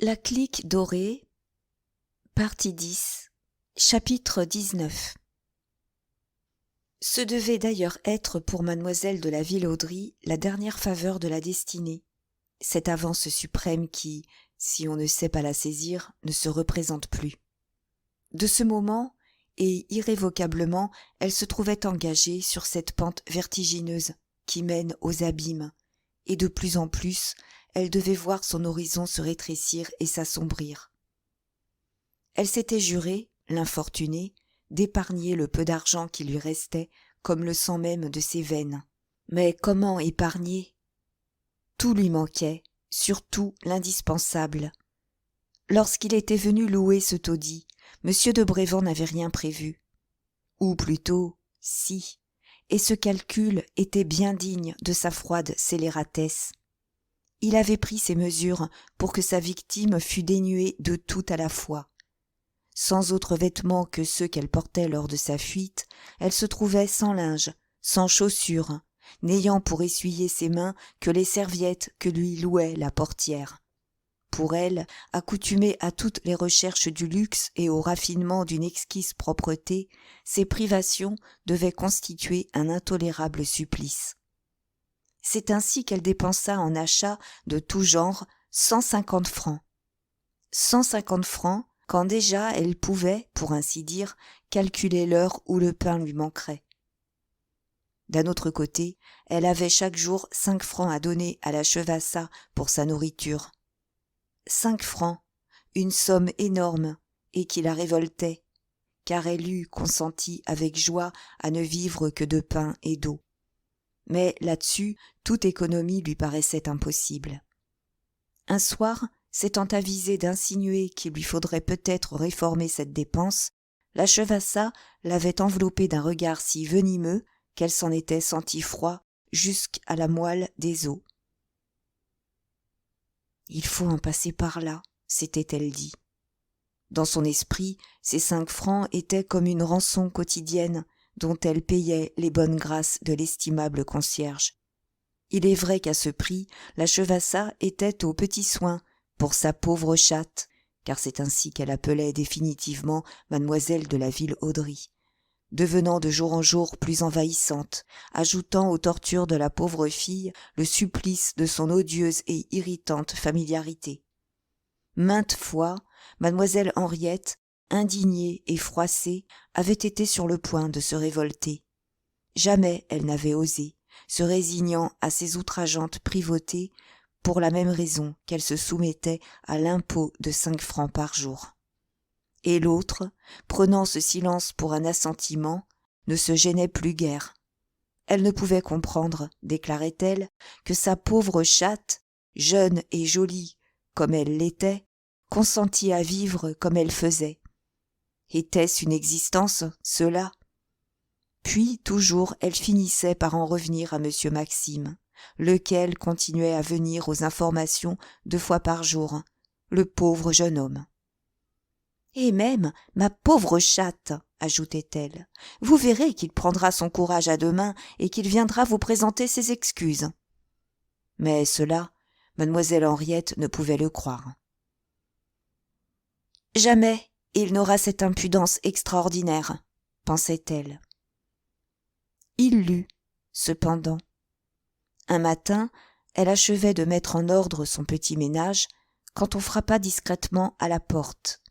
La clique dorée, partie 10, chapitre 19. Ce devait d'ailleurs être pour mademoiselle de la Villauderie la dernière faveur de la destinée, cette avance suprême qui, si on ne sait pas la saisir, ne se représente plus. De ce moment, et irrévocablement, elle se trouvait engagée sur cette pente vertigineuse qui mène aux abîmes, et de plus en plus, elle devait voir son horizon se rétrécir et s'assombrir. Elle s'était juré, l'infortunée, d'épargner le peu d'argent qui lui restait comme le sang même de ses veines. Mais comment épargner ? Tout lui manquait, surtout l'indispensable. Lorsqu'il était venu louer ce taudis, M. de Brévand n'avait rien prévu. Ou plutôt, si, et ce calcul était bien digne de sa froide scélératesse. Il avait pris ses mesures pour que sa victime fût dénuée de tout à la fois. Sans autres vêtements que ceux qu'elle portait lors de sa fuite, elle se trouvait sans linge, sans chaussures, n'ayant pour essuyer ses mains que les serviettes que lui louait la portière. Pour elle, accoutumée à toutes les recherches du luxe et au raffinement d'une exquise propreté, ces privations devaient constituer un intolérable supplice. C'est ainsi qu'elle dépensa en achats de tout genre 150 francs. 150 francs, quand déjà elle pouvait, pour ainsi dire, calculer l'heure où le pain lui manquerait. D'un autre côté, elle avait chaque jour 5 francs à donner à la Chevassa pour sa nourriture. 5 francs, une somme énorme, et qui la révoltait, car elle eût consenti avec joie à ne vivre que de pain et d'eau. Mais là-dessus, toute économie lui paraissait impossible. Un soir, s'étant avisée d'insinuer qu'il lui faudrait peut-être réformer cette dépense, la Chevassa l'avait enveloppée d'un regard si venimeux qu'elle s'en était sentie froid jusqu'à la moelle des os. « Il faut en passer par là », s'était-elle dit. Dans son esprit, ces 5 francs étaient comme une rançon quotidienne dont elle payait les bonnes grâces de l'estimable concierge. Il est vrai qu'à ce prix, la Chevassa était aux petits soins pour sa pauvre chatte, car c'est ainsi qu'elle appelait définitivement mademoiselle de la Villauderie, devenant de jour en jour plus envahissante, ajoutant aux tortures de la pauvre fille le supplice de son odieuse et irritante familiarité. Maintes fois, mademoiselle Henriette, indignée et froissée, avait été sur le point de se révolter. Jamais elle n'avait osé, se résignant à ces outrageantes privautés, pour la même raison qu'elle se soumettait à l'impôt de 5 francs par jour. Et l'autre, prenant ce silence pour un assentiment, ne se gênait plus guère. Elle ne pouvait comprendre, déclarait-elle, que sa pauvre chatte, jeune et jolie comme elle l'était, consentît à vivre comme elle faisait. Était-ce une existence, cela ? Puis, toujours, elle finissait par en revenir à monsieur Maxime, lequel continuait à venir aux informations 2 fois par jour, le pauvre jeune homme. « Et même, ma pauvre chatte, ajoutait-elle, vous verrez qu'il prendra son courage à 2 mains et qu'il viendra vous présenter ses excuses. » Mais cela, mademoiselle Henriette ne pouvait le croire. « Jamais il n'aura cette impudence extraordinaire, pensait-elle. Il l'eut, cependant. Un matin, elle achevait de mettre en ordre son petit ménage quand on frappa discrètement à la porte.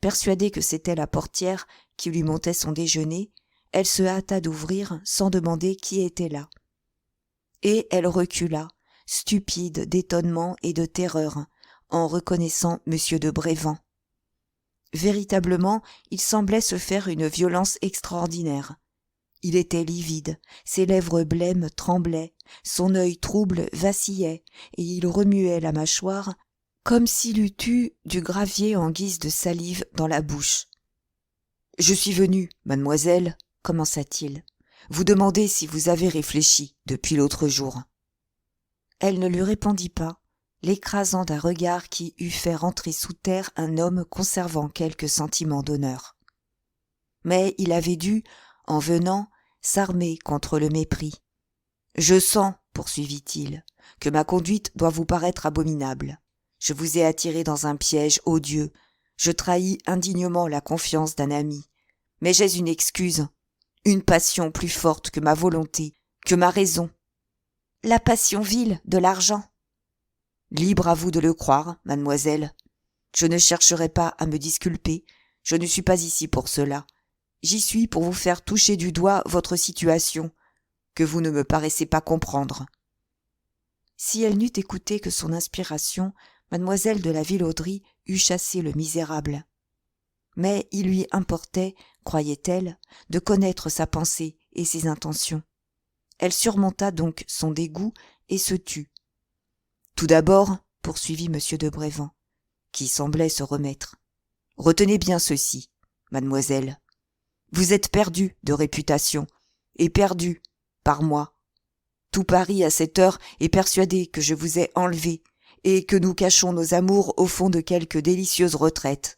Persuadée que c'était la portière qui lui montait son déjeuner, elle se hâta d'ouvrir sans demander qui était là. Et elle recula, stupide d'étonnement et de terreur, en reconnaissant M. de Brévand. Véritablement, il semblait se faire une violence extraordinaire. Il était livide, ses lèvres blêmes tremblaient, son œil trouble vacillait, et il remuait la mâchoire comme s'il eût eu du gravier en guise de salive dans la bouche. « Je suis venu, mademoiselle, » commença-t-il, « vous demander si vous avez réfléchi depuis l'autre jour. » Elle ne lui répondit pas, l'écrasant d'un regard qui eût fait rentrer sous terre un homme conservant quelque sentiment d'honneur. Mais il avait dû, en venant, s'armer contre le mépris. « Je sens, poursuivit-il, que ma conduite doit vous paraître abominable. Je vous ai attiré dans un piège odieux. Je trahis indignement la confiance d'un ami. Mais j'ai une excuse, une passion plus forte que ma volonté, que ma raison. La passion vile de l'argent. Libre à vous de le croire, mademoiselle. Je ne chercherai pas à me disculper, je ne suis pas ici pour cela. J'y suis pour vous faire toucher du doigt votre situation, que vous ne me paraissez pas comprendre. Si elle n'eût écouté que son inspiration, mademoiselle de la Villauderie eût chassé le misérable. Mais il lui importait, croyait-elle, de connaître sa pensée et ses intentions. Elle surmonta donc son dégoût et se tut. Tout d'abord, poursuivit M. de Brévan, qui semblait se remettre, retenez bien ceci, mademoiselle. Vous êtes perdue de réputation, et perdue par moi. Tout Paris à cette heure est persuadé que je vous ai enlevé, et que nous cachons nos amours au fond de quelque délicieuse retraite.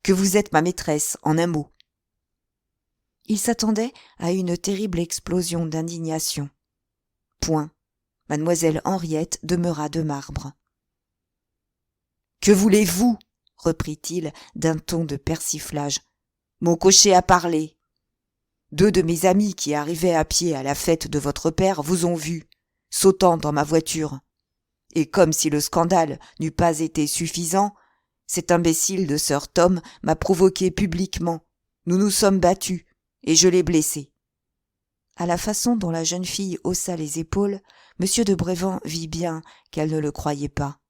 Que vous êtes ma maîtresse, en un mot. Il s'attendait à une terrible explosion d'indignation. Point. Mademoiselle Henriette demeura de marbre. « Que voulez-vous » reprit-il d'un ton de persiflage. « Mon cocher a parlé. 2 de mes amis qui arrivaient à pied à la fête de votre père vous ont vu, sautant dans ma voiture. Et comme si le scandale n'eût pas été suffisant, cet imbécile de Sir Tom m'a provoqué publiquement. Nous nous sommes battus, et je l'ai blessé. » À la façon dont la jeune fille haussa les épaules, M. de Brévan vit bien qu'elle ne le croyait pas.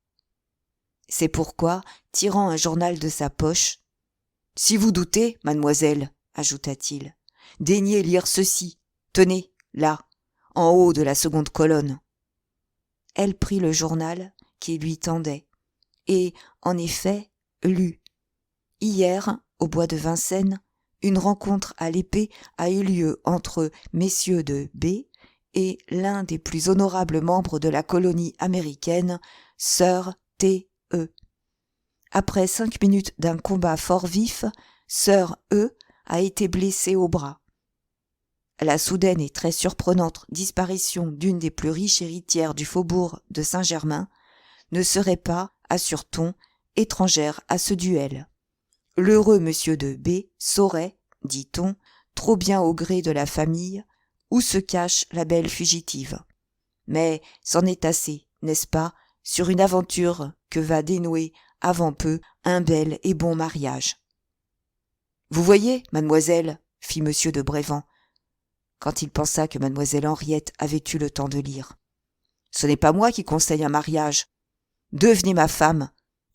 C'est pourquoi, tirant un journal de sa poche, « Si vous doutez, mademoiselle, ajouta-t-il, daignez lire ceci. Tenez, là, en haut de la seconde colonne. » Elle prit le journal qui lui tendait, et, en effet, lut. Hier, au bois de Vincennes, une rencontre à l'épée a eu lieu entre messieurs de B et l'un des plus honorables membres de la colonie américaine, Sir T.E. Après 5 minutes d'un combat fort vif, Sir E. a été blessé au bras. La soudaine et très surprenante disparition d'une des plus riches héritières du faubourg de Saint-Germain ne serait pas, assure-t-on, étrangère à ce duel. L'heureux monsieur de B. saurait, dit-on, trop bien au gré de la famille, où se cache la belle fugitive. Mais c'en est assez, n'est-ce pas, sur une aventure que va dénouer avant peu un bel et bon mariage. « Vous voyez, mademoiselle, fit M. de Brévan, quand il pensa que mademoiselle Henriette avait eu le temps de lire. Ce n'est pas moi qui conseille un mariage. Devenez ma femme,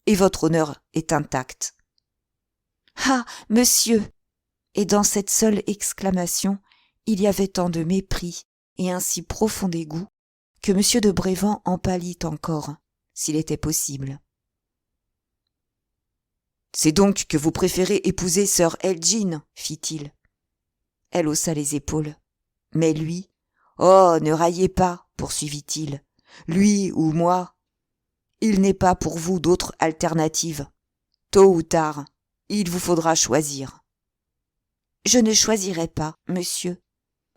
et votre honneur est intact. » « Ah, monsieur !» Et dans cette seule exclamation, il y avait tant de mépris et un si profond dégoût que M. de Brévan en pâlit encore, s'il était possible. « C'est donc que vous préférez épouser sœur Elgin, fit-il. Elle haussa les épaules. Mais lui, « Oh, ne raillez pas, poursuivit-il, lui ou moi. Il n'est pas pour vous d'autre alternative. Tôt ou tard, il vous faudra choisir. » « Je ne choisirai pas, monsieur. »«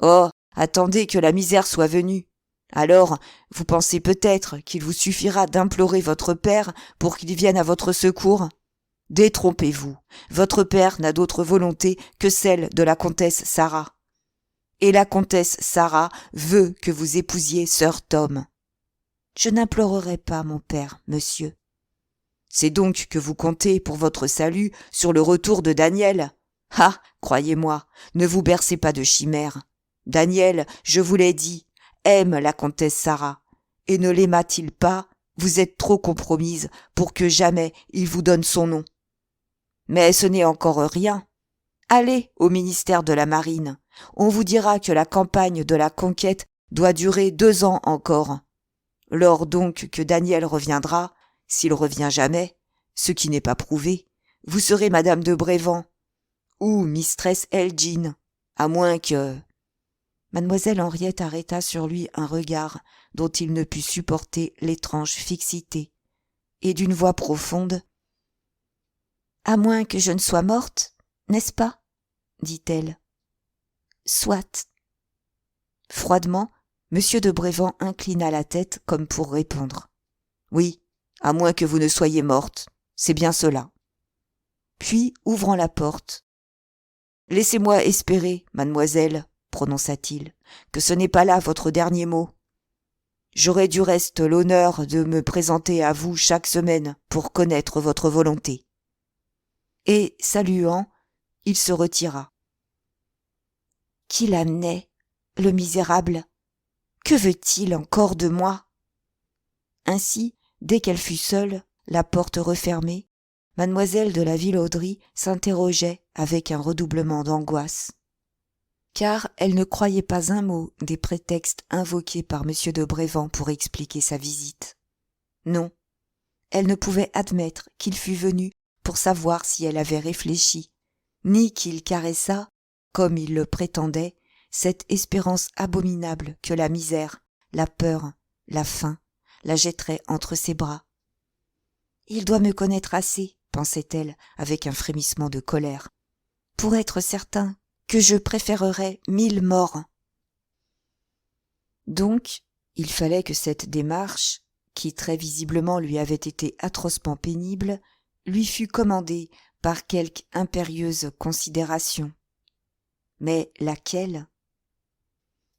Oh, attendez que la misère soit venue. Alors, vous pensez peut-être qu'il vous suffira d'implorer votre père pour qu'il vienne à votre secours ? Détrompez-vous, votre père n'a d'autre volonté que celle de la comtesse Sarah. Et la comtesse Sarah veut que vous épousiez Sir Tom. »« Je n'implorerai pas mon père, monsieur. »« C'est donc que vous comptez pour votre salut sur le retour de Daniel ? Ah, croyez-moi, ne vous bercez pas de chimères. Daniel, je vous l'ai dit, aime la comtesse Sarah, et ne l'aima-t-il pas, vous êtes trop compromise pour que jamais il vous donne son nom. Mais ce n'est encore rien. Allez au ministère de la Marine, on vous dira que la campagne de la conquête doit durer 2 ans encore. Lors donc que Daniel reviendra, s'il revient jamais, ce qui n'est pas prouvé, vous serez madame de Brévan, ou mistress Elgin, à moins que... Mademoiselle Henriette arrêta sur lui un regard dont il ne put supporter l'étrange fixité, et d'une voix profonde, « À moins que je ne sois morte, n'est-ce pas ?» dit-elle. « Soit. » Froidement, M. de Brévan inclina la tête comme pour répondre. « Oui, à moins que vous ne soyez morte, c'est bien cela. » Puis, ouvrant la porte, « Laissez-moi espérer, mademoiselle, prononça-t-il, que ce n'est pas là votre dernier mot. J'aurai du reste l'honneur de me présenter à vous chaque semaine pour connaître votre volonté. » Et, saluant, il se retira. Qui l'amenait, le misérable? Que veut-il encore de moi? Ainsi, dès qu'elle fut seule, la porte refermée, mademoiselle de la Villauderie s'interrogeait avec un redoublement d'angoisse. Car elle ne croyait pas un mot des prétextes invoqués par M. de Brévand pour expliquer sa visite. Non, elle ne pouvait admettre qu'il fût venu pour savoir si elle avait réfléchi, ni qu'il caressât, comme il le prétendait, cette espérance abominable que la misère, la peur, la faim la jetteraient entre ses bras. « Il doit me connaître assez, » pensait-elle avec un frémissement de colère, « pour être certain que je préférerais 1000 morts. » Donc, il fallait que cette démarche, qui très visiblement lui avait été atrocement pénible, lui fût commandée par quelque impérieuse considération. Mais laquelle?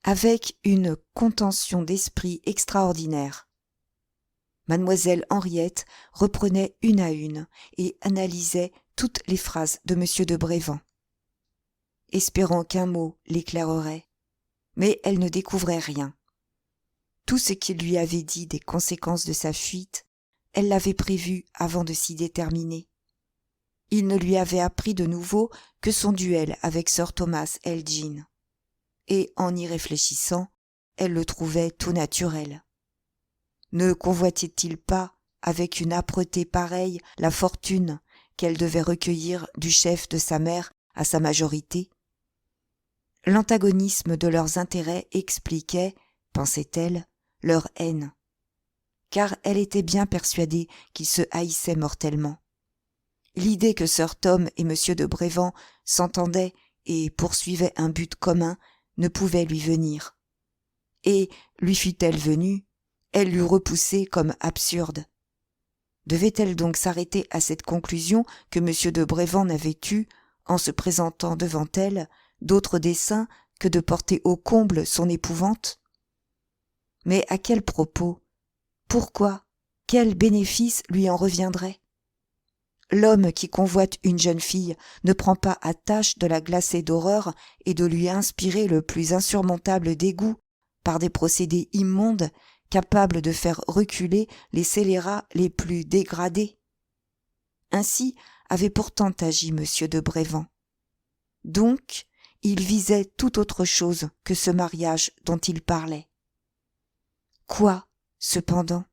Avec une contention d'esprit extraordinaire, mademoiselle Henriette reprenait une à une et analysait toutes les phrases de M. de Brévand, espérant qu'un mot l'éclairerait, mais elle ne découvrait rien. Tout ce qu'il lui avait dit des conséquences de sa fuite, elle l'avait prévu avant de s'y déterminer. Il ne lui avait appris de nouveau que son duel avec sir Thomas Elgin, et en y réfléchissant, elle le trouvait tout naturel. Ne convoitait-il pas, avec une âpreté pareille, la fortune qu'elle devait recueillir du chef de sa mère à sa majorité? L'antagonisme de leurs intérêts expliquait, pensait-elle, leur haine, car elle était bien persuadée qu'ils se haïssaient mortellement. L'idée que sir Tom et M. de Brévand s'entendaient et poursuivaient un but commun ne pouvait lui venir. Et, lui fût-elle venue, elle l'eût repoussée comme absurde. Devait-elle donc s'arrêter à cette conclusion que M. de Brévand n'avait eu, en se présentant devant elle, d'autre dessein que de porter au comble son épouvante? Mais à quel propos? Pourquoi? Quel bénéfice lui en reviendrait? L'homme qui convoite une jeune fille ne prend pas à tâche de la glacer d'horreur et de lui inspirer le plus insurmontable dégoût par des procédés immondes capables de faire reculer les scélérats les plus dégradés. Ainsi avait pourtant agi M. de Brévand. Donc, il visait tout autre chose que ce mariage dont il parlait. Quoi, cependant?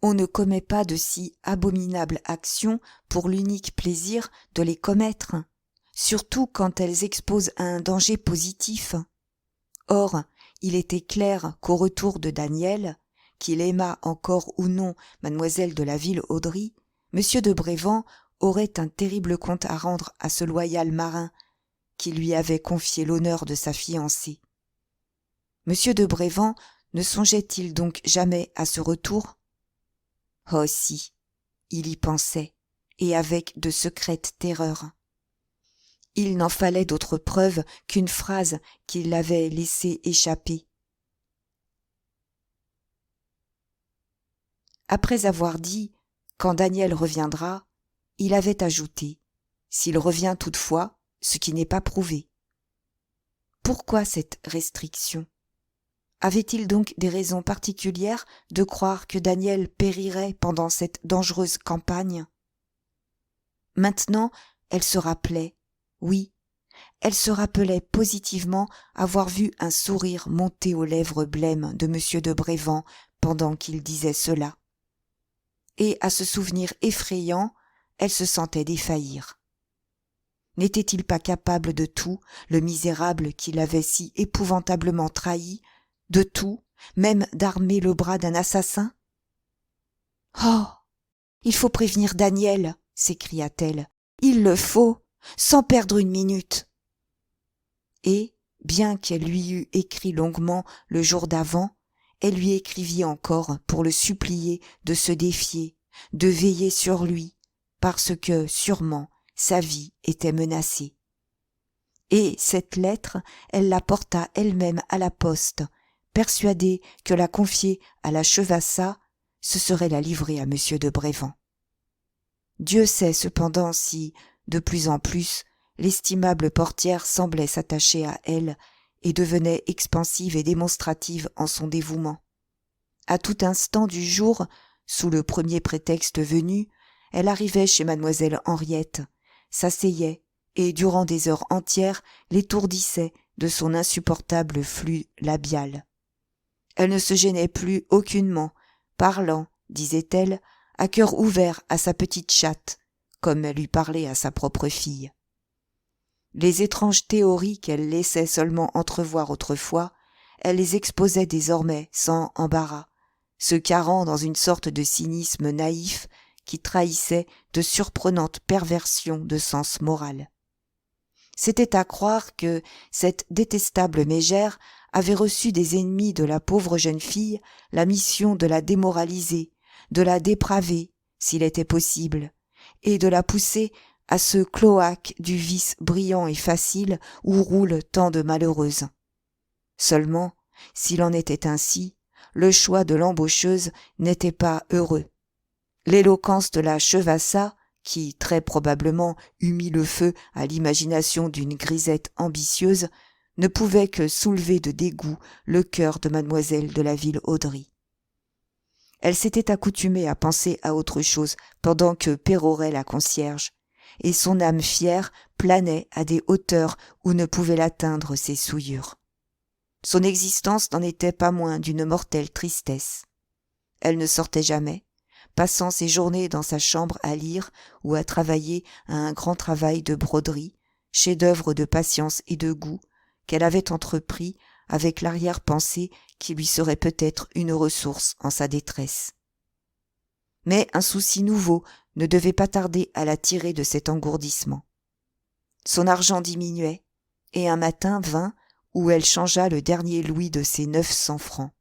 On ne commet pas de si abominables actions pour l'unique plaisir de les commettre, surtout quand elles exposent à un danger positif. Or, il était clair qu'au retour de Daniel, qu'il aimât encore ou non mademoiselle de la Villauderie, M. de Brévand aurait un terrible compte à rendre à ce loyal marin qui lui avait confié l'honneur de sa fiancée. M. de Brévand ne songeait-il donc jamais à ce retour? Oh si, il y pensait, et avec de secrètes terreurs. Il n'en fallait d'autre preuve qu'une phrase qu'il avait laissé échapper. Après avoir dit « Quand Daniel reviendra », il avait ajouté « S'il revient toutefois, ce qui n'est pas prouvé ». Pourquoi cette restriction? Avait-il donc des raisons particulières de croire que Daniel périrait pendant cette dangereuse campagne? Maintenant, elle se rappelait, oui, elle se rappelait positivement avoir vu un sourire monter aux lèvres blêmes de M. de Brévand pendant qu'il disait cela. Et à ce souvenir effrayant, elle se sentait défaillir. N'était-il pas capable de tout, le misérable qui l'avait si épouvantablement trahi, de tout, même d'armer le bras d'un assassin? « Oh, il faut prévenir Daniel !» s'écria-t-elle. « Il le faut, sans perdre une minute !» Et, bien qu'elle lui eût écrit longuement le jour d'avant, elle lui écrivit encore pour le supplier de se défier, de veiller sur lui, parce que, sûrement, sa vie était menacée. Et cette lettre, elle la porta elle-même à la poste, persuadée que la confier à la Chevassa, ce serait la livrer à monsieur de Brévand. Dieu sait cependant si, de plus en plus, l'estimable portière semblait s'attacher à elle et devenait expansive et démonstrative en son dévouement. À tout instant du jour, sous le premier prétexte venu, elle arrivait chez mademoiselle Henriette, s'asseyait et durant des heures entières l'étourdissait de son insupportable flux labial. Elle ne se gênait plus aucunement, parlant, disait-elle, à cœur ouvert à sa petite chatte, comme elle lui parlait à sa propre fille. Les étranges théories qu'elle laissait seulement entrevoir autrefois, elle les exposait désormais sans embarras, se carrant dans une sorte de cynisme naïf qui trahissait de surprenantes perversions de sens moral. C'était à croire que cette détestable mégère avait reçu des ennemis de la pauvre jeune fille la mission de la démoraliser, de la dépraver, s'il était possible, et de la pousser à ce cloaque du vice brillant et facile où roulent tant de malheureuses. Seulement, s'il en était ainsi, le choix de l'embaucheuse n'était pas heureux. L'éloquence de la Chevassa, qui très probablement eût mis le feu à l'imagination d'une grisette ambitieuse, ne pouvait que soulever de dégoût le cœur de mademoiselle de la Ville-Audry. Elle s'était accoutumée à penser à autre chose pendant que pérorait la concierge, et son âme fière planait à des hauteurs où ne pouvaient l'atteindre ses souillures. Son existence n'en était pas moins d'une mortelle tristesse. Elle ne sortait jamais, passant ses journées dans sa chambre à lire ou à travailler à un grand travail de broderie, chef-d'œuvre de patience et de goût, qu'elle avait entrepris avec l'arrière-pensée qui lui serait peut-être une ressource en sa détresse. Mais un souci nouveau ne devait pas tarder à la tirer de cet engourdissement. Son argent diminuait, et un matin vint où elle changea le dernier louis de ses 900 francs.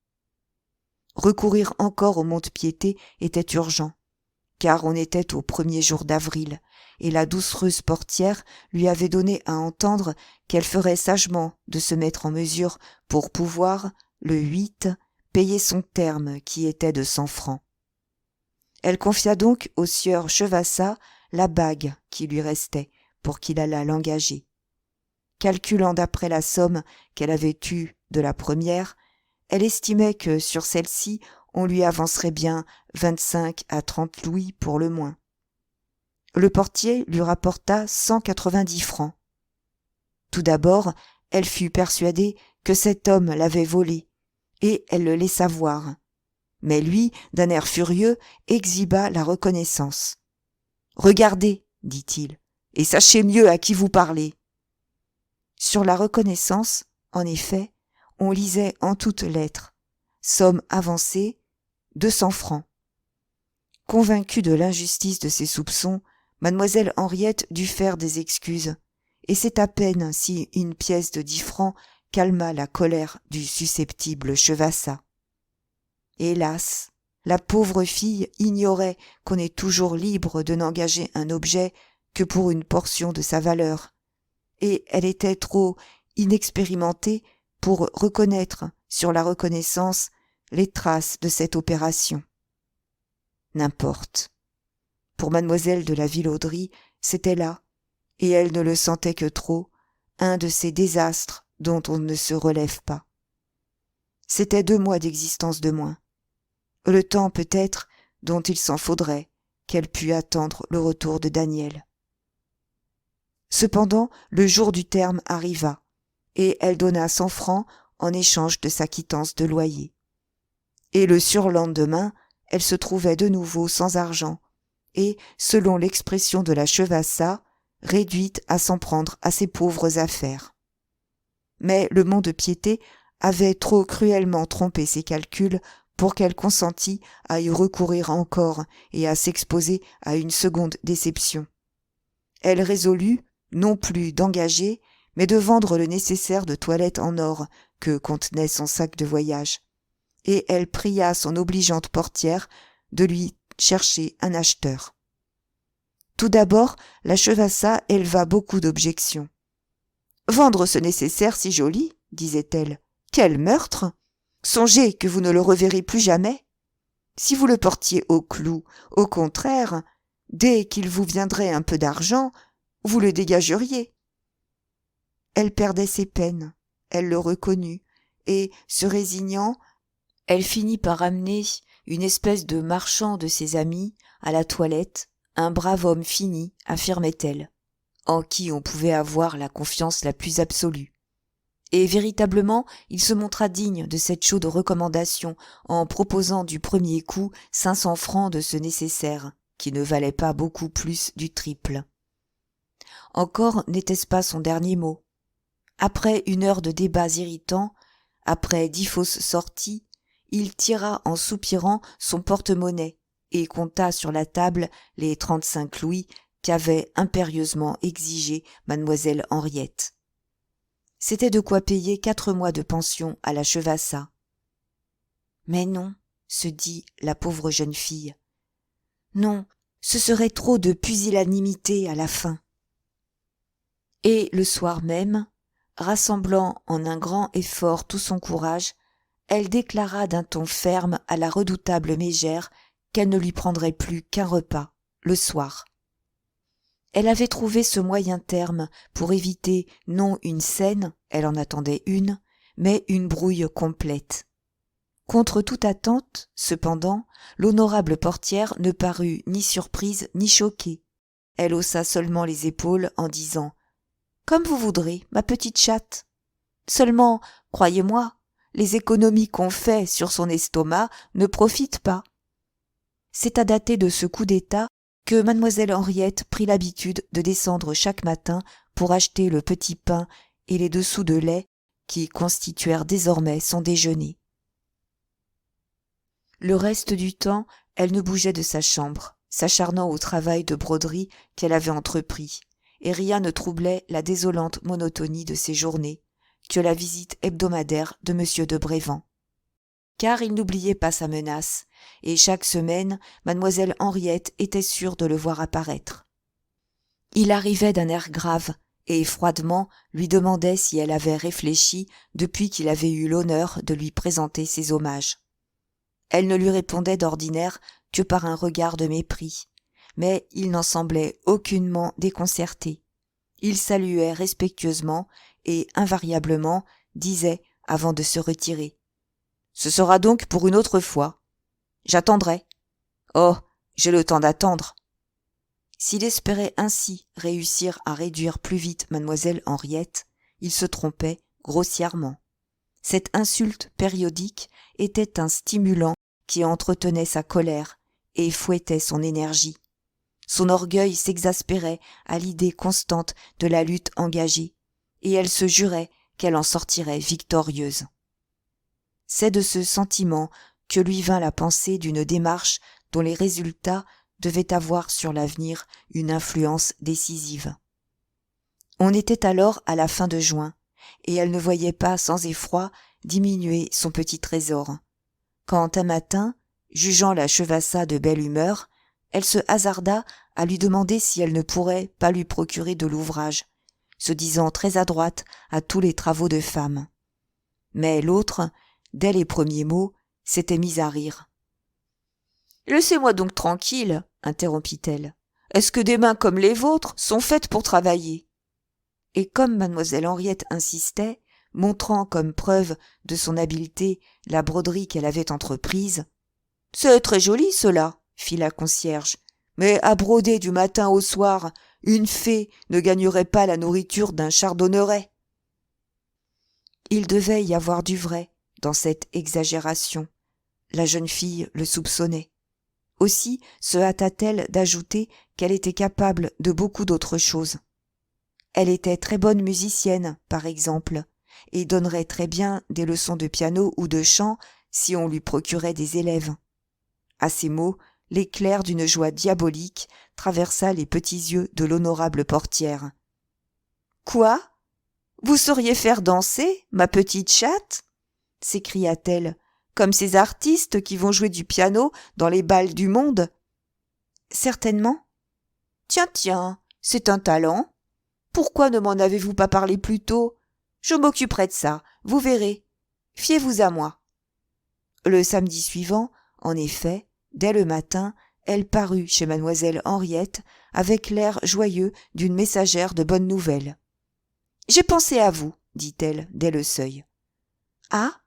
Recourir encore au mont-de-piété était urgent, car on était au premier jour d'avril, et la doucereuse portière lui avait donné à entendre qu'elle ferait sagement de se mettre en mesure pour pouvoir, le 8, payer son terme qui était de 100 francs. Elle confia donc au sieur Chevassa la bague qui lui restait pour qu'il allât l'engager. Calculant d'après la somme qu'elle avait eue de la première, elle estimait que sur celle-ci on lui avancerait bien 25 à 30 louis pour le moins. Le portier lui rapporta 190 francs. Tout d'abord, elle fut persuadée que cet homme l'avait volée, et elle le laissa voir. Mais lui, d'un air furieux, exhiba la reconnaissance. « Regardez, dit-il, et sachez mieux à qui vous parlez. » Sur la reconnaissance, en effet, on lisait en toutes lettres « Somme avancée, 200 francs. » Convaincue de l'injustice de ses soupçons, mademoiselle Henriette dut faire des excuses, et c'est à peine si une pièce de 10 francs calma la colère du susceptible Chevassa. Hélas, la pauvre fille ignorait qu'on est toujours libre de n'engager un objet que pour une portion de sa valeur, et elle était trop inexpérimentée pour reconnaître sur la reconnaissance les traces de cette opération. N'importe. Pour mademoiselle de la Ville-Audry, c'était là, et elle ne le sentait que trop, un de ces désastres dont on ne se relève pas. C'était 2 mois d'existence de moins. Le temps, peut-être, dont il s'en faudrait qu'elle pût attendre le retour de Daniel. Cependant, le jour du terme arriva, et elle donna 100 francs en échange de sa quittance de loyer. Et le surlendemain, elle se trouvait de nouveau sans argent, et, selon l'expression de la Chevassa, réduite à s'en prendre à ses pauvres affaires. Mais le mont-de-piété avait trop cruellement trompé ses calculs pour qu'elle consentît à y recourir encore et à s'exposer à une seconde déception. Elle résolut, non plus d'engager, mais de vendre le nécessaire de toilette en or que contenait son sac de voyage, et elle pria son obligeante portière de lui chercher un acheteur. Tout d'abord, la chevassa éleva beaucoup d'objections. « Vendre ce nécessaire si joli, disait-elle, quel meurtre! Songez que vous ne le reverrez plus jamais. Si vous le portiez au clou, au contraire, dès qu'il vous viendrait un peu d'argent, vous le dégageriez. » Elle perdait ses peines, elle le reconnut, et, se résignant, elle finit par amener une espèce de marchand de ses amis à la toilette, un brave homme fini, affirmait-elle, en qui on pouvait avoir la confiance la plus absolue. Et véritablement, il se montra digne de cette chaude recommandation en proposant du premier coup 500 francs de ce nécessaire, qui ne valait pas beaucoup plus du triple. Encore n'était-ce pas son dernier mot. Après une heure de débats irritants, après 10 fausses sorties, il tira en soupirant son porte-monnaie et compta sur la table les 35 louis qu'avait impérieusement exigé mademoiselle Henriette. C'était de quoi payer 4 mois de pension à la chevassa. Mais non, se dit la pauvre jeune fille. Non, ce serait trop de pusillanimité à la fin. Et le soir même, rassemblant en un grand effort tout son courage, elle déclara d'un ton ferme à la redoutable mégère qu'elle ne lui prendrait plus qu'un repas, le soir. Elle avait trouvé ce moyen terme pour éviter non une scène, elle en attendait une, mais une brouille complète. Contre toute attente, cependant, l'honorable portière ne parut ni surprise ni choquée. Elle haussa seulement les épaules en disant « Comme vous voudrez, ma petite chatte. Seulement, croyez-moi, les économies qu'on fait sur son estomac ne profitent pas. » C'est à dater de ce coup d'état que mademoiselle Henriette prit l'habitude de descendre chaque matin pour acheter le petit pain et les 2 sous de lait qui constituèrent désormais son déjeuner. Le reste du temps, elle ne bougeait de sa chambre, s'acharnant au travail de broderie qu'elle avait entrepris, et rien ne troublait la désolante monotonie de ses journées que la visite hebdomadaire de M. de Brévand. Car il n'oubliait pas sa menace, et chaque semaine, mademoiselle Henriette était sûre de le voir apparaître. Il arrivait d'un air grave, et froidement lui demandait si elle avait réfléchi depuis qu'il avait eu l'honneur de lui présenter ses hommages. Elle ne lui répondait d'ordinaire que par un regard de mépris, mais il n'en semblait aucunement déconcerté. Il saluait respectueusement et invariablement disait avant de se retirer: « Ce sera donc pour une autre fois. J'attendrai. Oh, j'ai le temps d'attendre. » S'il espérait ainsi réussir à réduire plus vite mademoiselle Henriette, il se trompait grossièrement. Cette insulte périodique était un stimulant qui entretenait sa colère et fouettait son énergie. Son orgueil s'exaspérait à l'idée constante de la lutte engagée, et elle se jurait qu'elle en sortirait victorieuse. C'est de ce sentiment que lui vint la pensée d'une démarche dont les résultats devaient avoir sur l'avenir une influence décisive. On était alors à la fin de juin, et elle ne voyait pas sans effroi diminuer son petit trésor, quand un matin, jugeant la chevassa de belle humeur, elle se hasarda à lui demander si elle ne pourrait pas lui procurer de l'ouvrage, se disant très adroite à tous les travaux de femme. Mais l'autre, dès les premiers mots, s'était mise à rire. « Laissez-moi donc tranquille, interrompit-elle. Est-ce que des mains comme les vôtres sont faites pour travailler ? » Et comme mademoiselle Henriette insistait, montrant comme preuve de son habileté la broderie qu'elle avait entreprise, « C'est très joli cela, fit la concierge, mais à broder du matin au soir, une fée ne gagnerait pas la nourriture d'un chardonneret. » Il devait y avoir du vrai dans cette exagération. La jeune fille le soupçonnait. Aussi se hâta-t-elle d'ajouter qu'elle était capable de beaucoup d'autres choses. Elle était très bonne musicienne, par exemple, et donnerait très bien des leçons de piano ou de chant si on lui procurait des élèves. À ces mots, l'éclair d'une joie diabolique traversa les petits yeux de l'honorable portière. « Quoi ? Vous sauriez faire danser, ma petite chatte ? » s'écria-t-elle, comme ces artistes qui vont jouer du piano dans les bals du monde. Certainement. Tiens, c'est un talent. Pourquoi ne m'en avez-vous pas parlé plus tôt? Je m'occuperai de ça, vous verrez. Fiez-vous à moi. Le samedi suivant, en effet, dès le matin, elle parut chez mademoiselle Henriette avec l'air joyeux d'une messagère de bonnes nouvelles. « J'ai pensé à vous, dit-elle dès le seuil. « Ah,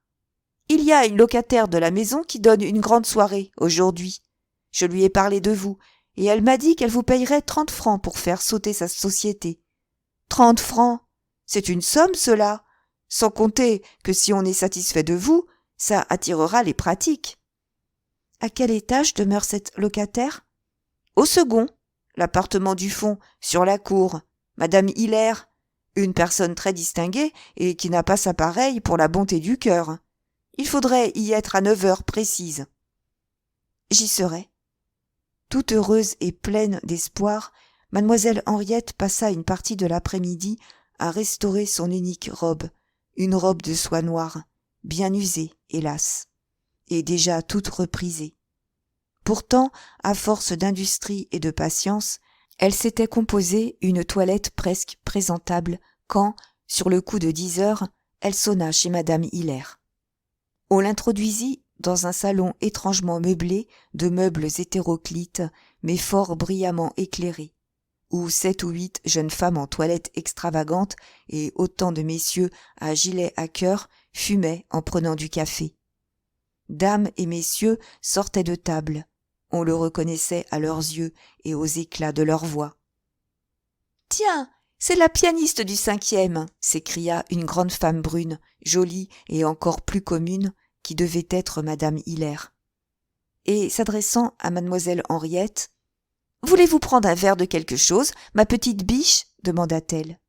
il y a une locataire de la maison qui donne une grande soirée aujourd'hui. Je lui ai parlé de vous, et elle m'a dit qu'elle vous payerait 30 francs pour faire sauter sa société. 30 francs, c'est une somme cela, sans compter que si on est satisfait de vous, ça attirera les pratiques. » À quel étage demeure cette locataire? Au second, l'appartement du fond, sur la cour. Madame Hilaire, une personne très distinguée et qui n'a pas sa pareille pour la bonté du cœur. Il faudrait y être à 9 heures précises. J'y serai. Toute heureuse et pleine d'espoir, mademoiselle Henriette passa une partie de l'après-midi à restaurer son unique robe, une robe de soie noire, bien usée, hélas, et déjà toute reprisée. Pourtant, à force d'industrie et de patience, elle s'était composée une toilette presque présentable quand, sur le coup de 10 heures, elle sonna chez madame Hilaire. On l'introduisit dans un salon étrangement meublé de meubles hétéroclites, mais fort brillamment éclairés, où 7 ou 8 jeunes femmes en toilette extravagante et autant de messieurs à gilets à cœur fumaient en prenant du café. Dames et messieurs sortaient de table. On le reconnaissait à leurs yeux et aux éclats de leur voix. « Tiens, c'est la pianiste du 5e !» s'écria une grande femme brune, jolie et encore plus commune, qui devait être madame Hilaire. Et s'adressant à mademoiselle Henriette, « Voulez-vous prendre un verre de quelque chose, ma petite biche ?» demanda-t-elle.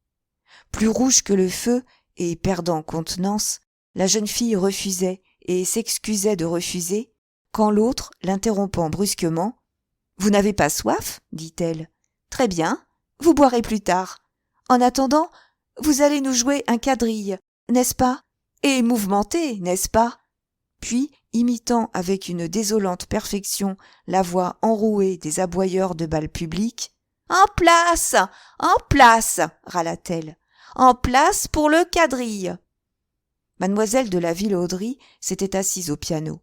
Plus rouge que le feu et perdant contenance, la jeune fille refusait et s'excusait de refuser, quand l'autre, l'interrompant brusquement, « Vous n'avez pas soif ?» dit-elle. « Très bien, vous boirez plus tard. En attendant, vous allez nous jouer un quadrille, n'est-ce pas? Et mouvementer, n'est-ce pas ?» Puis, imitant avec une désolante perfection la voix enrouée des aboyeurs de bal public, « En place! En place !» râla-t-elle. « En place pour le quadrille !» Mademoiselle de la Villauderie s'était assise au piano.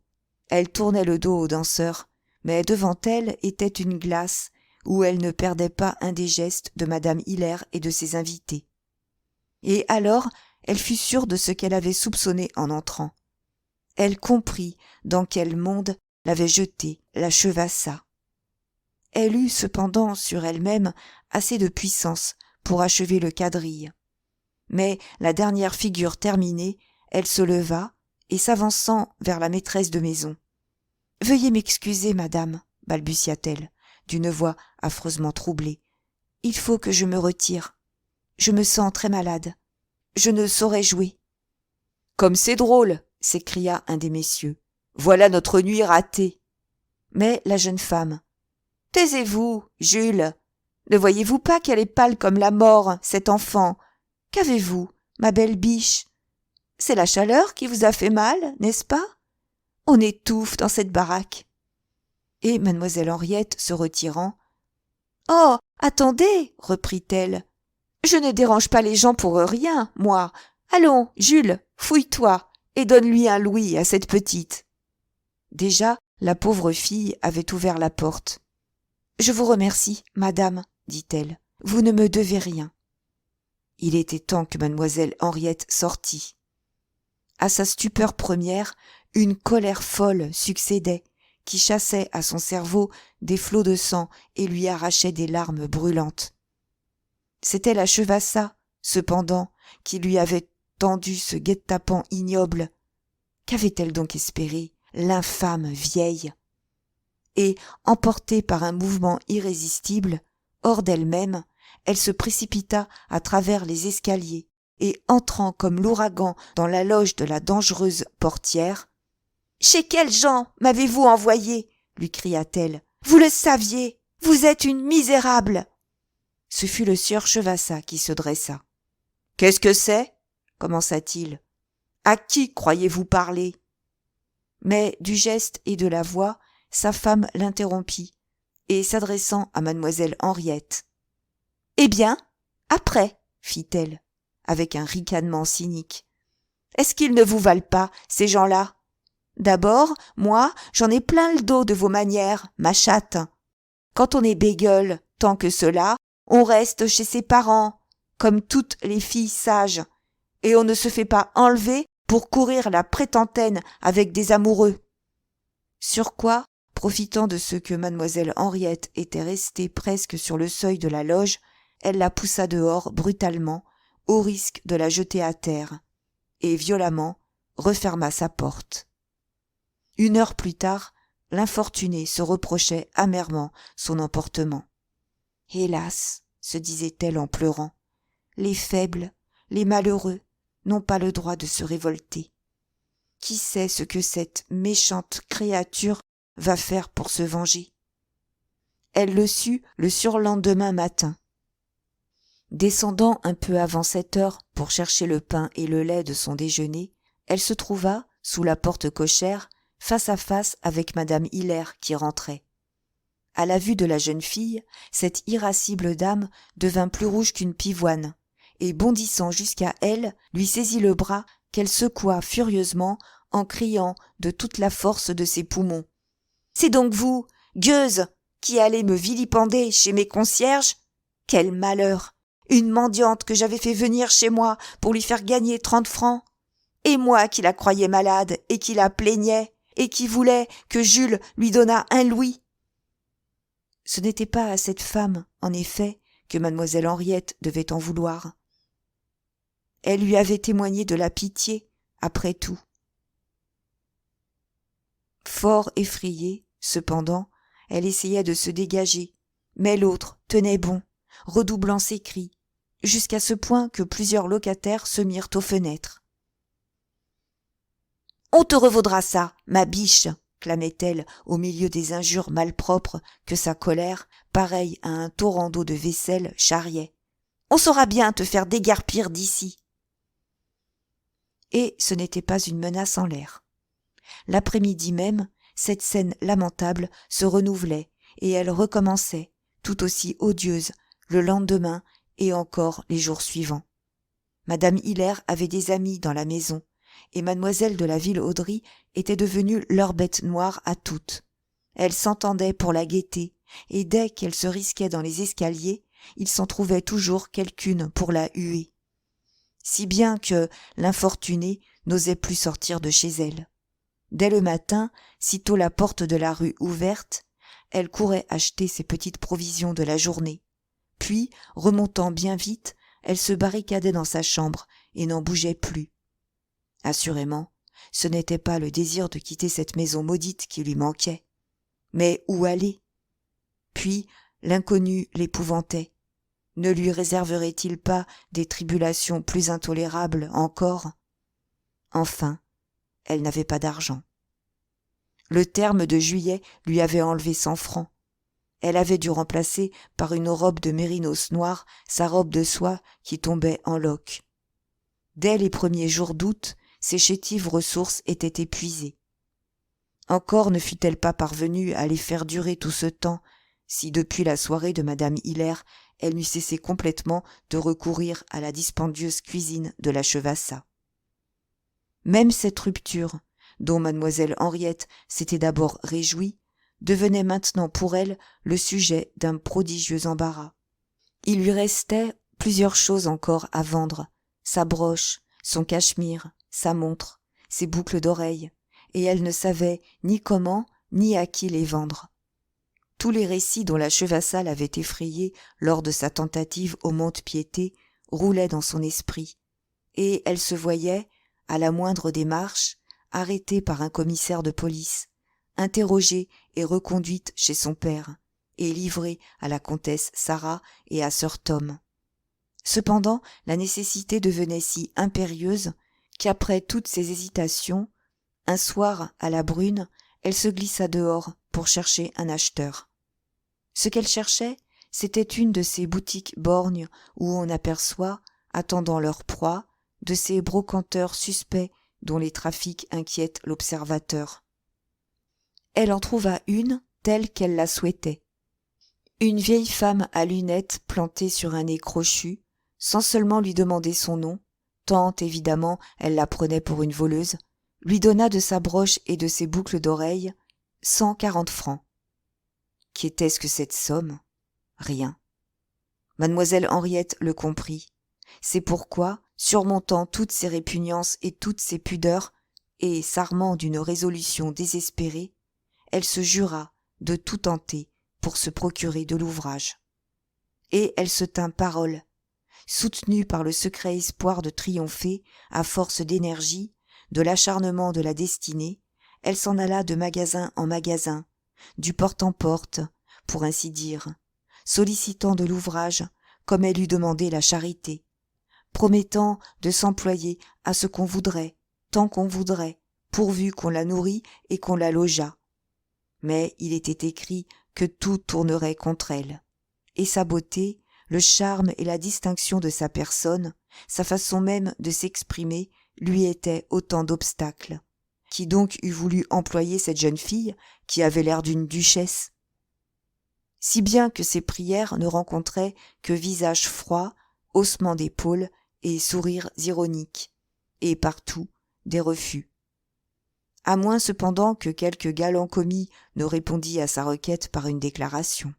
Elle tournait le dos aux danseurs, mais devant elle était une glace où elle ne perdait pas un des gestes de madame Hilaire et de ses invités. Et alors, elle fut sûre de ce qu'elle avait soupçonné en entrant. Elle comprit dans quel monde l'avait jetée la chevassa. Elle eut cependant sur elle-même assez de puissance pour achever le quadrille. Mais la dernière figure terminée, elle se leva et s'avançant vers la maîtresse de maison. « Veuillez m'excuser, madame, » balbutia-t-elle, d'une voix affreusement troublée. « Il faut que je me retire. Je me sens très malade. Je ne saurais jouer. »« Comme c'est drôle !» s'écria un des messieurs. « Voilà notre nuit ratée. » Mais la jeune femme. « Taisez-vous, Jules. Ne voyez-vous pas qu'elle est pâle comme la mort, cette enfant? Qu'avez-vous, ma belle biche? C'est la chaleur qui vous a fait mal, n'est-ce pas? On étouffe dans cette baraque. » Et mademoiselle Henriette, se retirant, « Oh, attendez, reprit-elle. Je ne dérange pas les gens pour rien, moi. Allons, Jules, fouille-toi et donne-lui un louis à cette petite. » Déjà, la pauvre fille avait ouvert la porte. « Je vous remercie, madame, dit-elle. Vous ne me devez rien. » Il était temps que mademoiselle Henriette sortît. À sa stupeur première, une colère folle succédait, qui chassait à son cerveau des flots de sang et lui arrachait des larmes brûlantes. C'était la chevassa, cependant, qui lui avait tendu ce guet-apens ignoble. Qu'avait-elle donc espéré, l'infâme vieille? Et, emportée par un mouvement irrésistible, hors d'elle-même, elle se précipita à travers les escaliers et, entrant comme l'ouragan dans la loge de la dangereuse portière, « Chez quels gens m'avez-vous envoyé ?» lui cria-t-elle. « Vous le saviez, vous êtes une misérable !» Ce fut le sieur Chevassa qui se dressa. « Qu'est-ce que c'est ?» commença-t-il. « À qui croyez-vous parler ?» Mais du geste et de la voix, sa femme l'interrompit, et s'adressant à mademoiselle Henriette. « Eh bien, après, fit-elle, avec un ricanement cynique. Est-ce qu'ils ne vous valent pas, ces gens-là? D'abord, moi, j'en ai plein le dos de vos manières, ma chatte. Quand on est bégueule, tant que cela, on reste chez ses parents, comme toutes les filles sages, et on ne se fait pas enlever pour courir la prétentaine avec des amoureux. » Sur quoi, profitant de ce que mademoiselle Henriette était restée presque sur le seuil de la loge, elle la poussa dehors brutalement, au risque de la jeter à terre, et violemment referma sa porte. 1 heure plus tard, l'infortunée se reprochait amèrement son emportement. « Hélas, se disait-elle en pleurant, les faibles, les malheureux n'ont pas le droit de se révolter. Qui sait ce que cette méchante créature va faire pour se venger? » Elle le sut le surlendemain matin. Descendant un peu avant 7 heures pour chercher le pain et le lait de son déjeuner, elle se trouva, sous la porte cochère, face à face avec madame Hiller qui rentrait. À la vue de la jeune fille, cette irascible dame devint plus rouge qu'une pivoine, et bondissant jusqu'à elle, lui saisit le bras qu'elle secoua furieusement en criant de toute la force de ses poumons. « C'est donc vous, gueuse, qui allez me vilipender chez mes concierges? Quel malheur! Une mendiante que j'avais fait venir chez moi pour lui faire gagner 30 francs. Et moi qui la croyais malade et qui la plaignais et qui voulait que Jules lui donnât 1 louis. » Ce n'était pas à cette femme, en effet, que mademoiselle Henriette devait en vouloir. Elle lui avait témoigné de la pitié, après tout. Fort effrayée, cependant, elle essayait de se dégager, mais l'autre tenait bon, redoublant ses cris, jusqu'à ce point que plusieurs locataires se mirent aux fenêtres. « On te revaudra ça, ma biche !» clamait-elle au milieu des injures malpropres que sa colère, pareille à un torrent d'eau de vaisselle, charriait. « On saura bien te faire déguerpir d'ici !» Et ce n'était pas une menace en l'air. L'après-midi même, cette scène lamentable se renouvelait et elle recommençait, tout aussi odieuse, le lendemain et encore les jours suivants. Madame Hiller avait des amis dans la maison, et mademoiselle de la Ville-Audry était devenue leur bête noire à toutes. Elle s'entendait pour la gaieté, et dès qu'elle se risquait dans les escaliers, il s'en trouvait toujours quelqu'une pour la huer. Si bien que l'infortunée n'osait plus sortir de chez elle. Dès le matin, sitôt la porte de la rue ouverte, elle courait acheter ses petites provisions de la journée. Puis, remontant bien vite, elle se barricadait dans sa chambre et n'en bougeait plus. Assurément, ce n'était pas le désir de quitter cette maison maudite qui lui manquait. Mais où aller? Puis, l'inconnu l'épouvantait. Ne lui réserverait-il pas des tribulations plus intolérables encore? Enfin, elle n'avait pas d'argent. Le terme de juillet lui avait enlevé 100 francs. Elle avait dû remplacer par une robe de mérinos noir sa robe de soie qui tombait en loques. Dès les premiers jours d'août, ses chétives ressources étaient épuisées. Encore ne fut-elle pas parvenue à les faire durer tout ce temps, si depuis la soirée de madame Hiller, elle n'eût cessé complètement de recourir à la dispendieuse cuisine de la Chevassa. Même cette rupture, dont mademoiselle Henriette s'était d'abord réjouie, devenait maintenant pour elle le sujet d'un prodigieux embarras. Il lui restait plusieurs choses encore à vendre, sa broche, son cachemire, sa montre, ses boucles d'oreilles, et elle ne savait ni comment ni à qui les vendre. Tous les récits dont la Chevassa l'avait effrayée lors de sa tentative au mont-de-piété roulaient dans son esprit, et elle se voyait, à la moindre démarche, arrêtée par un commissaire de police, interrogée et reconduite chez son père, et livrée à la comtesse Sarah et à sir Tom. Cependant, la nécessité devenait si impérieuse qu'après toutes ses hésitations, un soir à la brune, elle se glissa dehors pour chercher un acheteur. Ce qu'elle cherchait, c'était une de ces boutiques borgnes où on aperçoit, attendant leur proie, de ces brocanteurs suspects dont les trafics inquiètent l'observateur. elle en trouva une telle qu'elle la souhaitait. Une vieille femme à lunettes plantée sur un nez crochu, sans seulement lui demander son nom, tant évidemment elle la prenait pour une voleuse, lui donna de sa broche et de ses boucles d'oreilles 140 francs. Qu'était-ce que cette somme? Rien. Mademoiselle Henriette le comprit. C'est pourquoi, surmontant toutes ses répugnances et toutes ses pudeurs, et s'armant d'une résolution désespérée, elle se jura de tout tenter pour se procurer de l'ouvrage. Et elle se tint parole. Soutenue par le secret espoir de triompher, à force d'énergie, de l'acharnement de la destinée, elle s'en alla de magasin en magasin, du porte en porte, pour ainsi dire, sollicitant de l'ouvrage comme elle eût demandé la charité, promettant de s'employer à ce qu'on voudrait, tant qu'on voudrait, pourvu qu'on la nourrit et qu'on la logeât. Mais il était écrit que tout tournerait contre elle, et sa beauté, le charme et la distinction de sa personne, sa façon même de s'exprimer, lui étaient autant d'obstacles. Qui donc eût voulu employer cette jeune fille, qui avait l'air d'une duchesse? Si bien que ses prières ne rencontraient que visages froids, haussements d'épaules et sourires ironiques, et partout des refus. À moins cependant que quelque galant commis ne répondît à sa requête par une déclaration.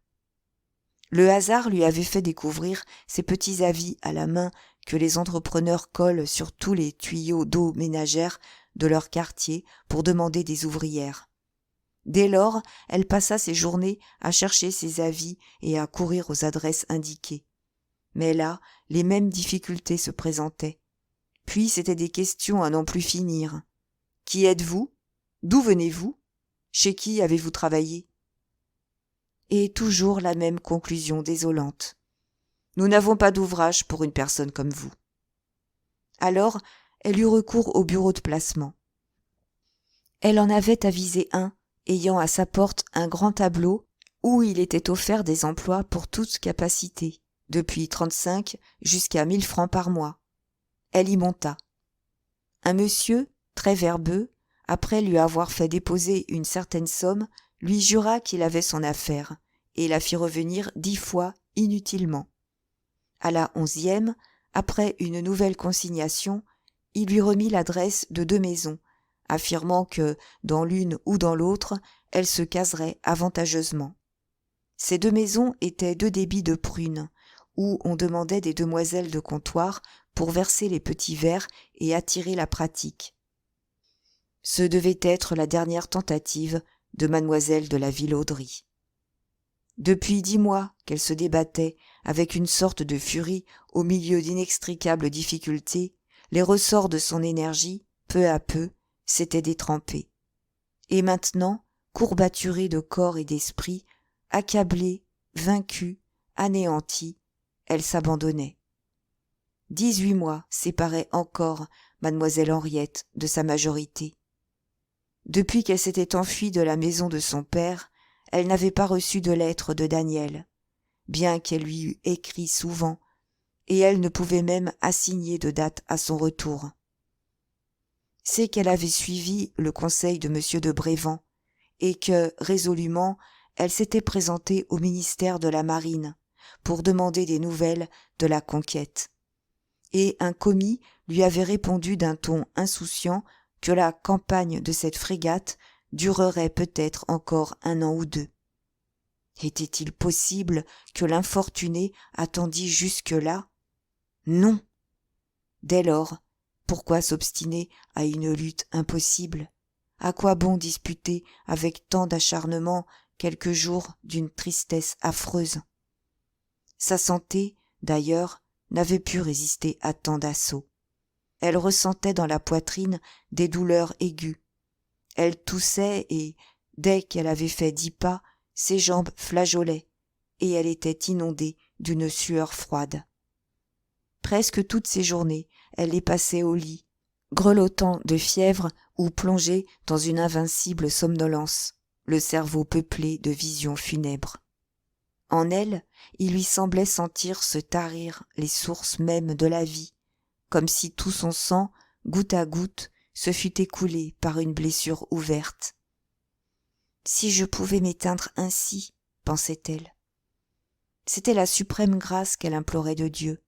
Le hasard lui avait fait découvrir ces petits avis à la main que les entrepreneurs collent sur tous les tuyaux d'eau ménagère de leur quartier pour demander des ouvrières. Dès lors, elle passa ses journées à chercher ces avis et à courir aux adresses indiquées. Mais là, les mêmes difficultés se présentaient. Puis c'étaient des questions à n'en plus finir. Qui êtes-vous? D'où venez-vous? Chez qui avez-vous travaillé? Et toujours la même conclusion désolante. Nous n'avons pas d'ouvrage pour une personne comme vous. Alors, elle eut recours au bureau de placement. Elle en avait avisé un, ayant à sa porte un grand tableau où il était offert des emplois pour toute capacité, depuis 35 jusqu'à 1000 francs par mois. Elle y monta. Un monsieur, très verbeux, après lui avoir fait déposer une certaine somme, lui jura qu'il avait son affaire, et la fit revenir 10 fois inutilement. À la 11e, après une nouvelle consignation, il lui remit l'adresse de 2 maisons, affirmant que, dans l'une ou dans l'autre, elle se caserait avantageusement. Ces 2 maisons étaient 2 débits de prunes, où on demandait des demoiselles de comptoir pour verser les petits verres et attirer la pratique. Ce devait être la dernière tentative de mademoiselle de la Villauderie. Depuis 10 mois qu'elle se débattait avec une sorte de furie au milieu d'inextricables difficultés, les ressorts de son énergie, peu à peu, s'étaient détrempés. Et maintenant, courbaturée de corps et d'esprit, accablée, vaincue, anéantie, elle s'abandonnait. 18 mois séparaient encore mademoiselle Henriette de sa majorité. Depuis qu'elle s'était enfuie de la maison de son père, elle n'avait pas reçu de lettre de Daniel, bien qu'elle lui eût écrit souvent, et elle ne pouvait même assigner de date à son retour. C'est qu'elle avait suivi le conseil de M. de Brévand, et que, résolument, elle s'était présentée au ministère de la Marine pour demander des nouvelles de la conquête. Et un commis lui avait répondu d'un ton insouciant que la campagne de cette frégate durerait peut-être encore 1 an ou 2. Était-il possible que l'infortunée attendît jusque-là? Non. Dès lors, pourquoi s'obstiner à une lutte impossible? À quoi bon disputer avec tant d'acharnement quelques jours d'une tristesse affreuse? Sa santé, d'ailleurs, n'avait pu résister à tant d'assauts. Elle ressentait dans la poitrine des douleurs aiguës. Elle toussait et, dès qu'elle avait fait 10 pas, ses jambes flageolaient, et elle était inondée d'une sueur froide. Presque toutes ses journées, elle les passait au lit, grelottant de fièvre ou plongée dans une invincible somnolence, le cerveau peuplé de visions funèbres. En elle, il lui semblait sentir se tarir les sources mêmes de la vie, comme si tout son sang, goutte à goutte, se fût écoulé par une blessure ouverte. Si je pouvais m'éteindre ainsi, pensait-elle. C'était la suprême grâce qu'elle implorait de Dieu.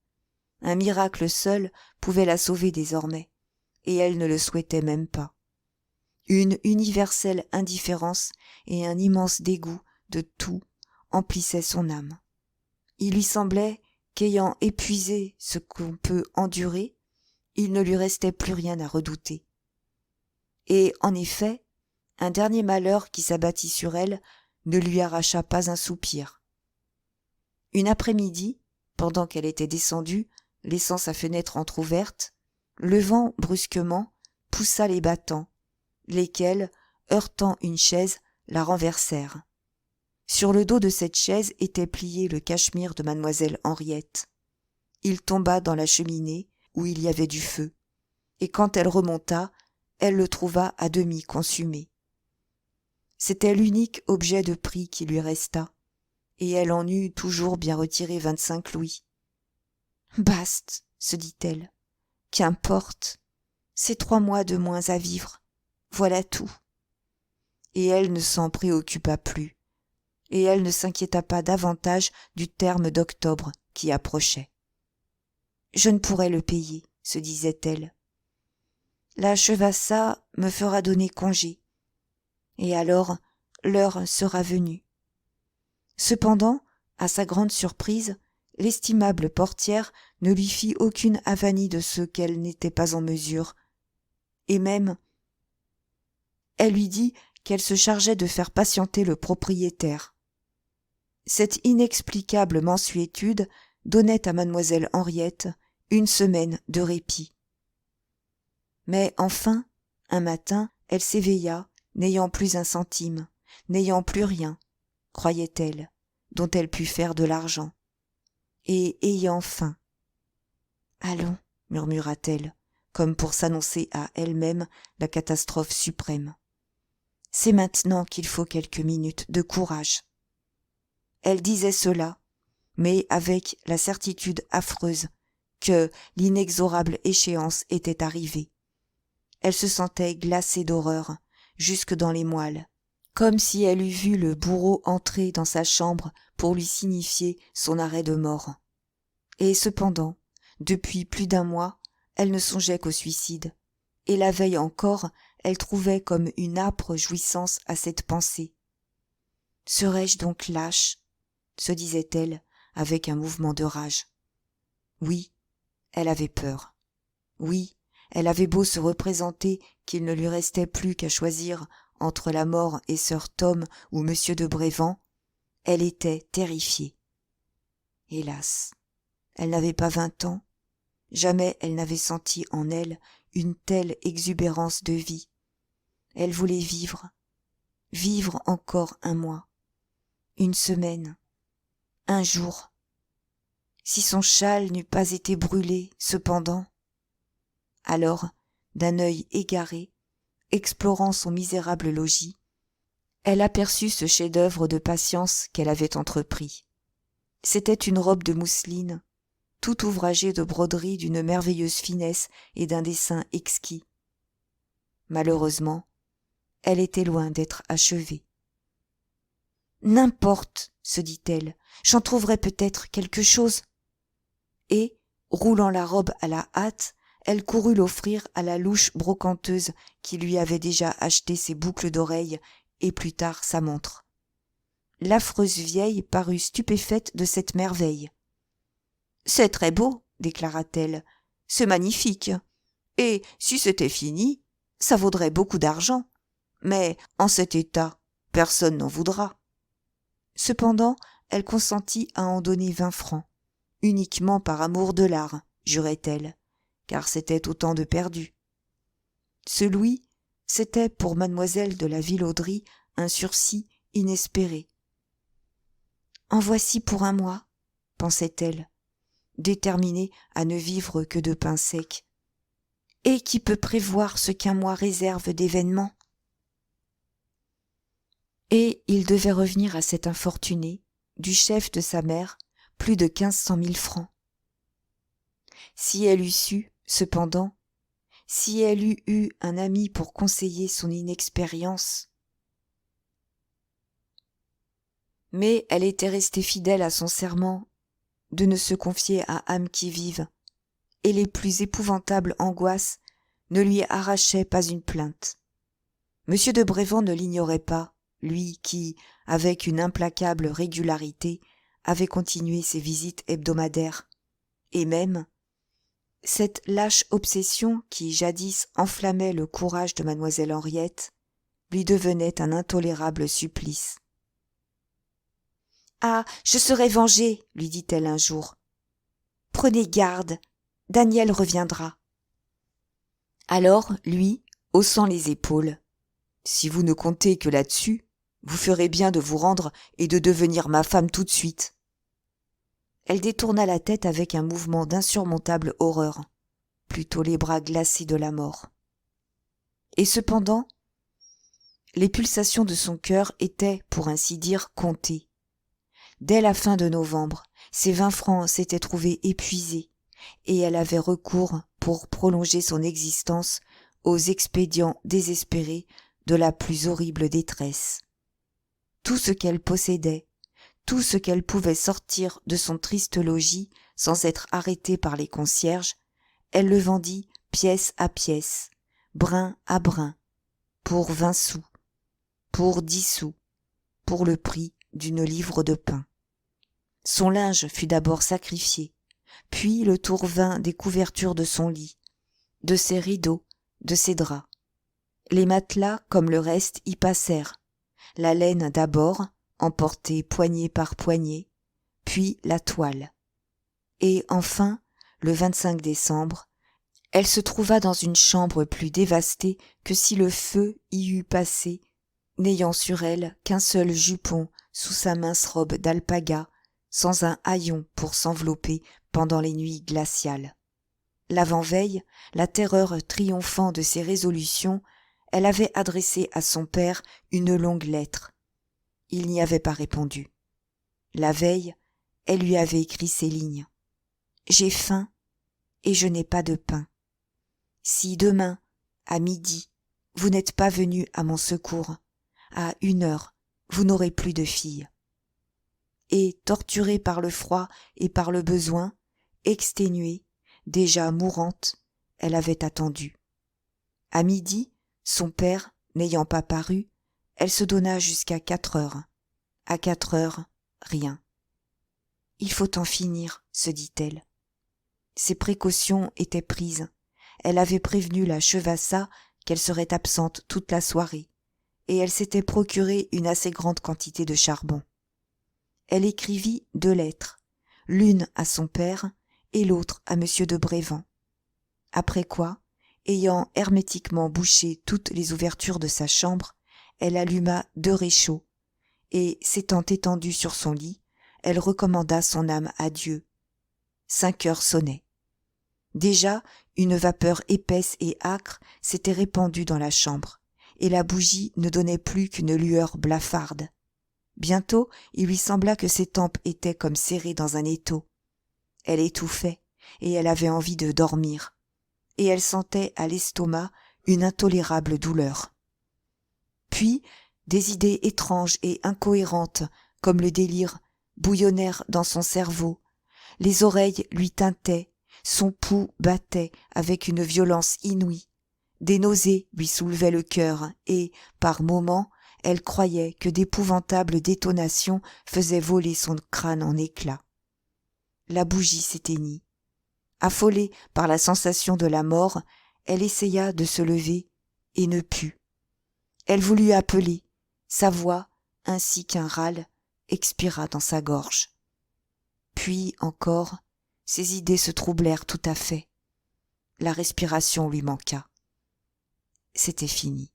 Un miracle seul pouvait la sauver désormais, et elle ne le souhaitait même pas. Une universelle indifférence et un immense dégoût de tout emplissaient son âme. Il lui semblait qu'ayant épuisé ce qu'on peut endurer, il ne lui restait plus rien à redouter. Et, en effet, un dernier malheur qui s'abattit sur elle ne lui arracha pas un soupir. Une après-midi, pendant qu'elle était descendue, laissant sa fenêtre entr'ouverte, le vent, brusquement, poussa les battants, lesquels, heurtant une chaise, la renversèrent. Sur le dos de cette chaise était plié le cachemire de mademoiselle Henriette. Il tomba dans la cheminée, où il y avait du feu, et quand elle remonta, elle le trouva à demi consumé. C'était l'unique objet de prix qui lui restât, et elle en eut toujours bien retiré 25 louis. « Baste, se dit-elle, qu'importe, c'est 3 mois de moins à vivre, voilà tout. » Et elle ne s'en préoccupa plus, et elle ne s'inquiéta pas davantage du terme d'octobre qui approchait. « Je ne pourrai le payer, se disait-elle. La Chevassa me fera donner congé, et alors l'heure sera venue. » Cependant, à sa grande surprise, l'estimable portière ne lui fit aucune avanie de ce qu'elle n'était pas en mesure, et même elle lui dit qu'elle se chargeait de faire patienter le propriétaire. Cette inexplicable mansuétude donnait à mademoiselle Henriette 1 semaine de répit. Mais enfin, un matin, elle s'éveilla, n'ayant plus un centime, n'ayant plus rien, croyait-elle, dont elle pût faire de l'argent, et ayant faim. « Allons, murmura-t-elle, comme pour s'annoncer à elle-même la catastrophe suprême. C'est maintenant qu'il faut quelques minutes de courage. » Elle disait cela, mais avec la certitude affreuse que l'inexorable échéance était arrivée. Elle se sentait glacée d'horreur, jusque dans les moelles, comme si elle eût vu le bourreau entrer dans sa chambre pour lui signifier son arrêt de mort. Et cependant, depuis plus d'1 mois, elle ne songeait qu'au suicide, et la veille encore, elle trouvait comme une âpre jouissance à cette pensée. « Serais-je donc lâche ?» se disait-elle avec un mouvement de rage. Oui, elle avait peur. Oui, elle avait beau se représenter qu'il ne lui restait plus qu'à choisir entre la mort et sir Tom ou monsieur de Brévent, elle était terrifiée. Hélas, elle n'avait pas 20 ans, jamais elle n'avait senti en elle une telle exubérance de vie. Elle voulait vivre, vivre encore 1 mois, 1 semaine, 1 jour. Si son châle n'eût pas été brûlé, cependant. Alors, d'un œil égaré, explorant son misérable logis, elle aperçut ce chef-d'œuvre de patience qu'elle avait entrepris. C'était une robe de mousseline, tout ouvragée de broderies d'une merveilleuse finesse et d'un dessin exquis. Malheureusement, elle était loin d'être achevée. « N'importe, se dit-elle, j'en trouverai peut-être quelque chose. » Et, roulant la robe à la hâte, elle courut l'offrir à la louche brocanteuse qui lui avait déjà acheté ses boucles d'oreilles et plus tard sa montre. L'affreuse vieille parut stupéfaite de cette merveille. « C'est très beau, déclara-t-elle, c'est magnifique, et si c'était fini, ça vaudrait beaucoup d'argent, mais en cet état, personne n'en voudra. » Cependant, elle consentit à en donner 20 francs, uniquement par amour de l'art, jurait-elle, car c'était autant de perdu. Ce louis, c'était pour mademoiselle de la Villauderie un sursis inespéré. « En voici pour 1 mois, pensait-elle, déterminée à ne vivre que de pain sec. Et qui peut prévoir ce qu'1 mois réserve d'événements ? Et il devait revenir à cet infortuné, du chef de sa mère, plus de 1500 000 francs. Si elle eût su, cependant, si elle eût eu un ami pour conseiller son inexpérience. Mais elle était restée fidèle à son serment de ne se confier à âme qui vive, et les plus épouvantables angoisses ne lui arrachaient pas une plainte. Monsieur de Brévand ne l'ignorait pas, lui qui, avec une implacable régularité, avait continué ses visites hebdomadaires, et même cette lâche obsession qui jadis enflammait le courage de mademoiselle Henriette lui devenait un intolérable supplice. « Ah, je serai vengée, lui dit-elle un jour. Prenez garde, Daniel reviendra. » Alors, lui, haussant les épaules, « Si vous ne comptez que là-dessus, vous ferez bien de vous rendre et de devenir ma femme tout de suite. » Elle détourna la tête avec un mouvement d'insurmontable horreur, plutôt les bras glacés de la mort. Et cependant, les pulsations de son cœur étaient, pour ainsi dire, comptées. Dès la fin de novembre, ses 20 francs s'étaient trouvés épuisés, et elle avait recours, pour prolonger son existence, aux expédients désespérés de la plus horrible détresse. Tout ce qu'elle possédait, tout ce qu'elle pouvait sortir de son triste logis sans être arrêtée par les concierges, elle le vendit pièce à pièce, brin à brin, pour 20 sous, pour 10 sous, pour le prix d'une livre de pain. Son linge fut d'abord sacrifié, puis le tour vint des couvertures de son lit, de ses rideaux, de ses draps. Les matelas, comme le reste, y passèrent. La laine d'abord, emportée poignée par poignée, puis la toile. Et enfin, le 25 décembre, elle se trouva dans une chambre plus dévastée que si le feu y eût passé, n'ayant sur elle qu'un seul jupon sous sa mince robe d'alpaga, sans un haillon pour s'envelopper pendant les nuits glaciales. L'avant-veille, la terreur triomphant de ses résolutions, elle avait adressé à son père une longue lettre. Il n'y avait pas répondu. La veille, elle lui avait écrit ces lignes. « J'ai faim et je n'ai pas de pain. Si demain, à midi, vous n'êtes pas venu à mon secours, à 1 heure, vous n'aurez plus de fille. » Et, torturée par le froid et par le besoin, exténuée, déjà mourante, elle avait attendu. À midi, son père n'ayant pas paru, elle se donna jusqu'à 4 heures. À 4 heures, rien. « Il faut en finir, » se dit-elle. Ses précautions étaient prises. Elle avait prévenu la Chevassa qu'elle serait absente toute la soirée, et elle s'était procuré une assez grande quantité de charbon. Elle écrivit 2 lettres, l'une à son père et l'autre à Monsieur de Brévand. Après quoi, ayant hermétiquement bouché toutes les ouvertures de sa chambre, elle alluma 2 réchauds, et, s'étant étendue sur son lit, elle recommanda son âme à Dieu. 5 heures sonnaient. Déjà, une vapeur épaisse et âcre s'était répandue dans la chambre, et la bougie ne donnait plus qu'une lueur blafarde. Bientôt, il lui sembla que ses tempes étaient comme serrées dans un étau. Elle étouffait, et elle avait envie de dormir, et elle sentait à l'estomac une intolérable douleur. Puis, des idées étranges et incohérentes, comme le délire, bouillonnèrent dans son cerveau. Les oreilles lui tintaient, son pouls battait avec une violence inouïe. Des nausées lui soulevaient le cœur, et, par moments, elle croyait que d'épouvantables détonations faisaient voler son crâne en éclats. La bougie s'éteignit. Affolée par la sensation de la mort, elle essaya de se lever et ne put. Elle voulut appeler. Sa voix, ainsi qu'un râle, expira dans sa gorge. Puis encore, ses idées se troublèrent tout à fait. La respiration lui manqua. C'était fini.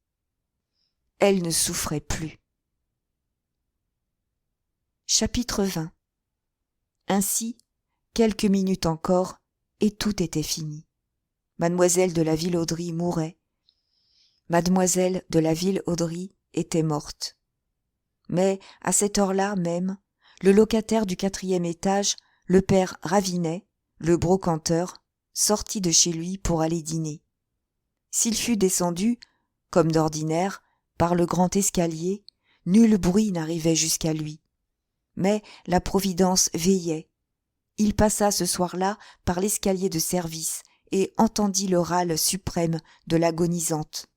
Elle ne souffrait plus. Chapitre 20. Ainsi, quelques minutes encore, et tout était fini. Mademoiselle de la Villauderie mourait. Mademoiselle de la Villauderie était morte. Mais, à cette heure-là même, le locataire du 4e étage, le père Ravinet, le brocanteur, sortit de chez lui pour aller dîner. S'il fût descendu, comme d'ordinaire, par le grand escalier, nul bruit n'arrivait jusqu'à lui. Mais la Providence veillait. Il passa ce soir-là par l'escalier de service et entendit le râle suprême de l'agonisante.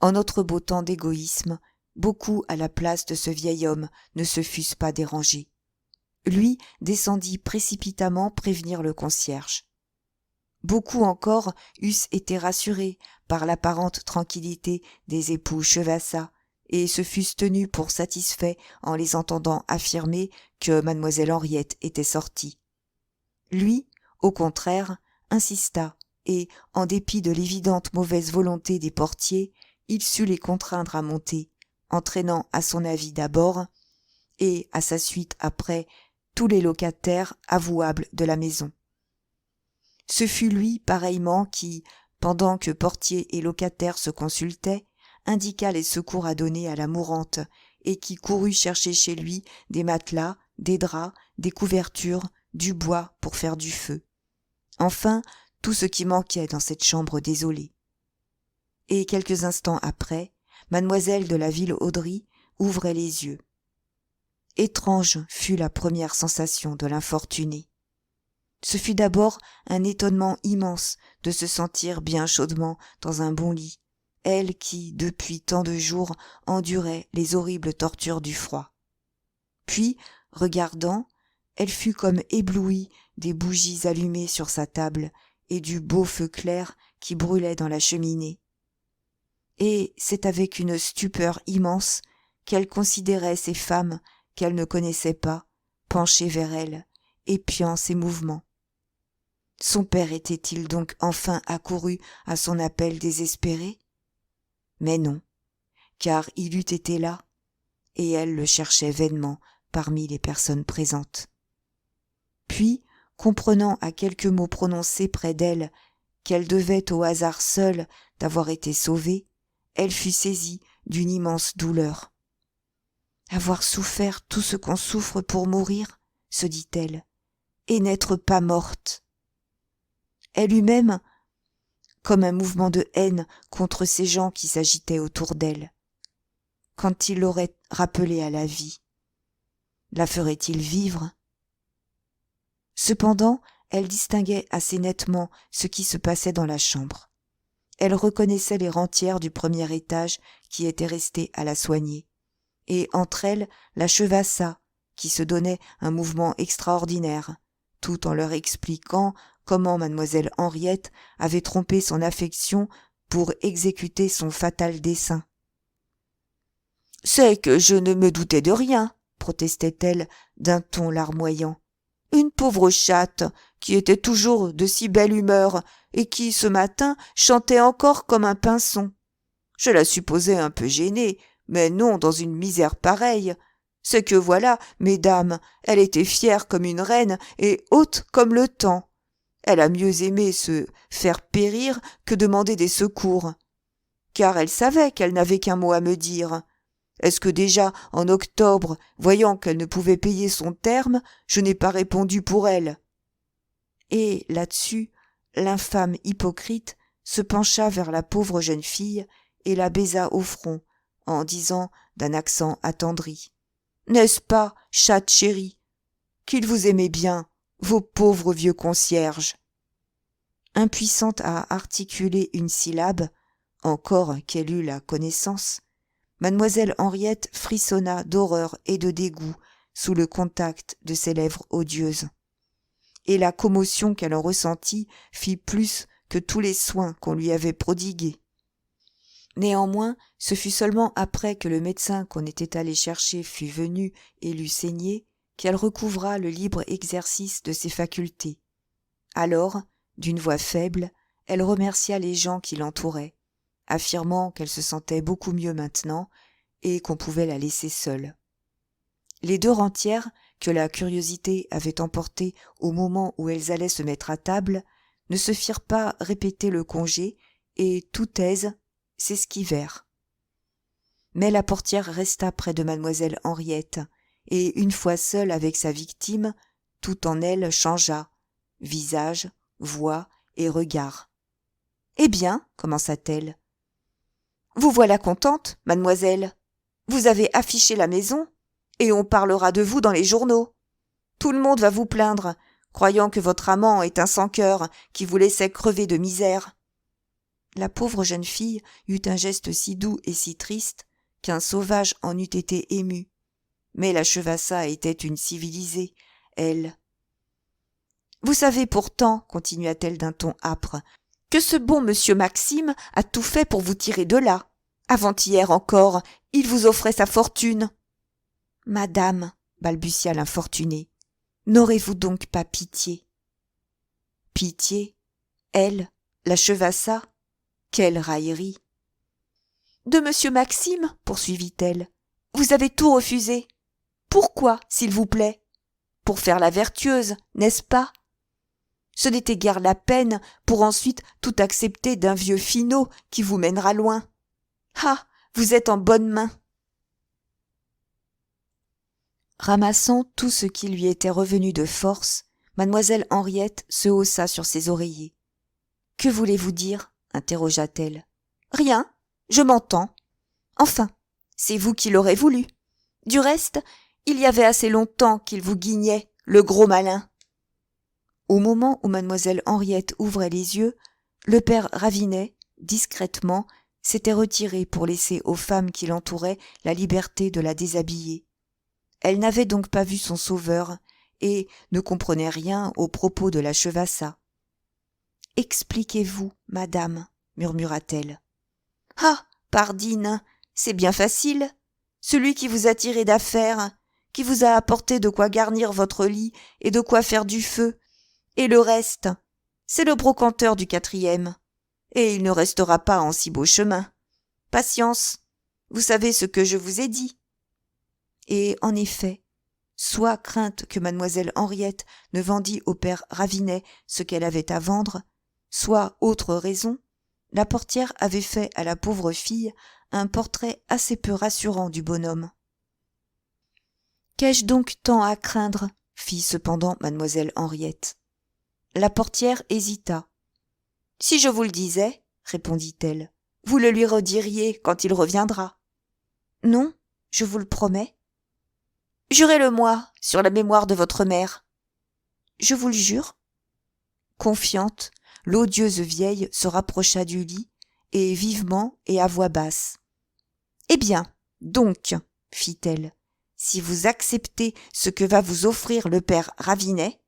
En notre beau temps d'égoïsme, beaucoup à la place de ce vieil homme ne se fussent pas dérangés. Lui descendit précipitamment prévenir le concierge. Beaucoup encore eussent été rassurés par l'apparente tranquillité des époux Chevassa et se fussent tenus pour satisfaits en les entendant affirmer que mademoiselle Henriette était sortie. Lui, au contraire, insista et, en dépit de l'évidente mauvaise volonté des portiers, il sut les contraindre à monter, entraînant à son avis d'abord et à sa suite après tous les locataires avouables de la maison. Ce fut lui pareillement qui, pendant que portiers et locataires se consultaient, indiqua les secours à donner à la mourante et qui courut chercher chez lui des matelas, des draps, des couvertures, du bois pour faire du feu. Enfin, tout ce qui manquait dans cette chambre désolée. Et quelques instants après, mademoiselle de la Ville-Audry ouvrait les yeux. Étrange fut la première sensation de l'infortunée. Ce fut d'abord un étonnement immense de se sentir bien chaudement dans un bon lit, elle qui, depuis tant de jours, endurait les horribles tortures du froid. Puis, regardant, elle fut comme éblouie des bougies allumées sur sa table et du beau feu clair qui brûlait dans la cheminée. Et c'est avec une stupeur immense qu'elle considérait ces femmes qu'elle ne connaissait pas, penchées vers elle, épiant ses mouvements. Son père était-il donc enfin accouru à son appel désespéré? Mais non, car il eût été là, et elle le cherchait vainement parmi les personnes présentes. Puis, comprenant à quelques mots prononcés près d'elle qu'elle devait au hasard seul d'avoir été sauvée, elle fut saisie d'une immense douleur. Avoir souffert tout ce qu'on souffre pour mourir, se dit-elle, et n'être pas morte. Elle eut même comme un mouvement de haine contre ces gens qui s'agitaient autour d'elle. Quand il l'aurait rappelée à la vie, la ferait-il vivre? Cependant, elle distinguait assez nettement ce qui se passait dans la chambre. Elle reconnaissait les rentières du premier étage qui étaient restées à la soigner, et entre elles la Chevassa, qui se donnait un mouvement extraordinaire, tout en leur expliquant comment mademoiselle Henriette avait trompé son affection pour exécuter son fatal dessein. « C'est que je ne me doutais de rien, » protestait-elle d'un ton larmoyant. « Une pauvre chatte qui était toujours de si belle humeur et qui, ce matin, chantait encore comme un pinson. Je la supposais un peu gênée, mais non dans une misère pareille. C'est que voilà, mesdames, elle était fière comme une reine et haute comme le temps. Elle a mieux aimé se faire périr que demander des secours. Car elle savait qu'elle n'avait qu'un mot à me dire. Est-ce que déjà, en octobre, voyant qu'elle ne pouvait payer son terme, je n'ai pas répondu pour elle? » Et là-dessus, l'infâme hypocrite se pencha vers la pauvre jeune fille et la baisa au front, en disant d'un accent attendri: « N'est-ce pas, chatte chérie, qu'il vous aimait bien, vos pauvres vieux concierges ?» Impuissante à articuler une syllabe, encore qu'elle eût la connaissance, mademoiselle Henriette frissonna d'horreur et de dégoût sous le contact de ses lèvres odieuses. Et la commotion qu'elle en ressentit fit plus que tous les soins qu'on lui avait prodigués. Néanmoins, ce fut seulement après que le médecin qu'on était allé chercher fut venu et l'eut saignée qu'elle recouvra le libre exercice de ses facultés. Alors, d'une voix faible, elle remercia les gens qui l'entouraient, affirmant qu'elle se sentait beaucoup mieux maintenant et qu'on pouvait la laisser seule. Les deux rentières, que la curiosité avait emportées au moment où elles allaient se mettre à table, ne se firent pas répéter le congé et, toutes aises, s'esquivèrent. Mais la portière resta près de mademoiselle Henriette, et une fois seule avec sa victime, tout en elle changea, visage, voix et regard. « Eh bien, commença-t-elle, vous voilà contente, mademoiselle. Vous avez affiché la maison, et on parlera de vous dans les journaux. Tout le monde va vous plaindre, croyant que votre amant est un sans-cœur qui vous laissait crever de misère. » La pauvre jeune fille eut un geste si doux et si triste qu'un sauvage en eût été ému. Mais la Chevassa était une civilisée, elle. « Vous savez pourtant, continua-t-elle d'un ton âpre, que ce bon monsieur Maxime a tout fait pour vous tirer de là. Avant-hier encore, il vous offrait sa fortune. »« Madame, balbutia l'infortuné, n'aurez-vous donc pas pitié ?» Pitié, elle, la Chevassa, quelle raillerie. « De monsieur Maxime, poursuivit-elle, vous avez tout refusé. Pourquoi, s'il vous plaît? Pour faire la vertueuse, n'est-ce pas? Ce n'était guère la peine pour ensuite tout accepter d'un vieux finaud qui vous mènera loin. Ah, vous êtes en bonne main. » Ramassant tout ce qui lui était revenu de force, mademoiselle Henriette se haussa sur ses oreillers. « Que voulez-vous dire ? » interrogea-t-elle. « Rien, je m'entends. Enfin, c'est vous qui l'aurez voulu. Du reste, il y avait assez longtemps qu'il vous guignait, le gros malin. » Au moment où mademoiselle Henriette ouvrait les yeux, le père Ravinet, discrètement, s'était retiré pour laisser aux femmes qui l'entouraient la liberté de la déshabiller. Elle n'avait donc pas vu son sauveur et ne comprenait rien aux propos de la Chevassa. « Expliquez-vous, madame, » murmura-t-elle. « Ah, pardine, c'est bien facile. Celui qui vous a tiré d'affaire, qui vous a apporté de quoi garnir votre lit et de quoi faire du feu, et le reste, c'est le brocanteur du 4e, et il ne restera pas en si beau chemin. Patience, vous savez ce que je vous ai dit. » Et en effet, soit crainte que mademoiselle Henriette ne vendît au père Ravinet ce qu'elle avait à vendre, soit autre raison, la portière avait fait à la pauvre fille un portrait assez peu rassurant du bonhomme. « Qu'ai-je donc tant à craindre ?» fit cependant mademoiselle Henriette. La portière hésita. « Si je vous le disais, répondit-elle, vous le lui rediriez quand il reviendra. »« Non, je vous le promets. »« Jurez-le-moi sur la mémoire de votre mère. »« Je vous le jure. » Confiante, l'odieuse vieille se rapprocha du lit, et vivement et à voix basse. « Eh bien, donc, fit-elle, si vous acceptez ce que va vous offrir le père Ravinet,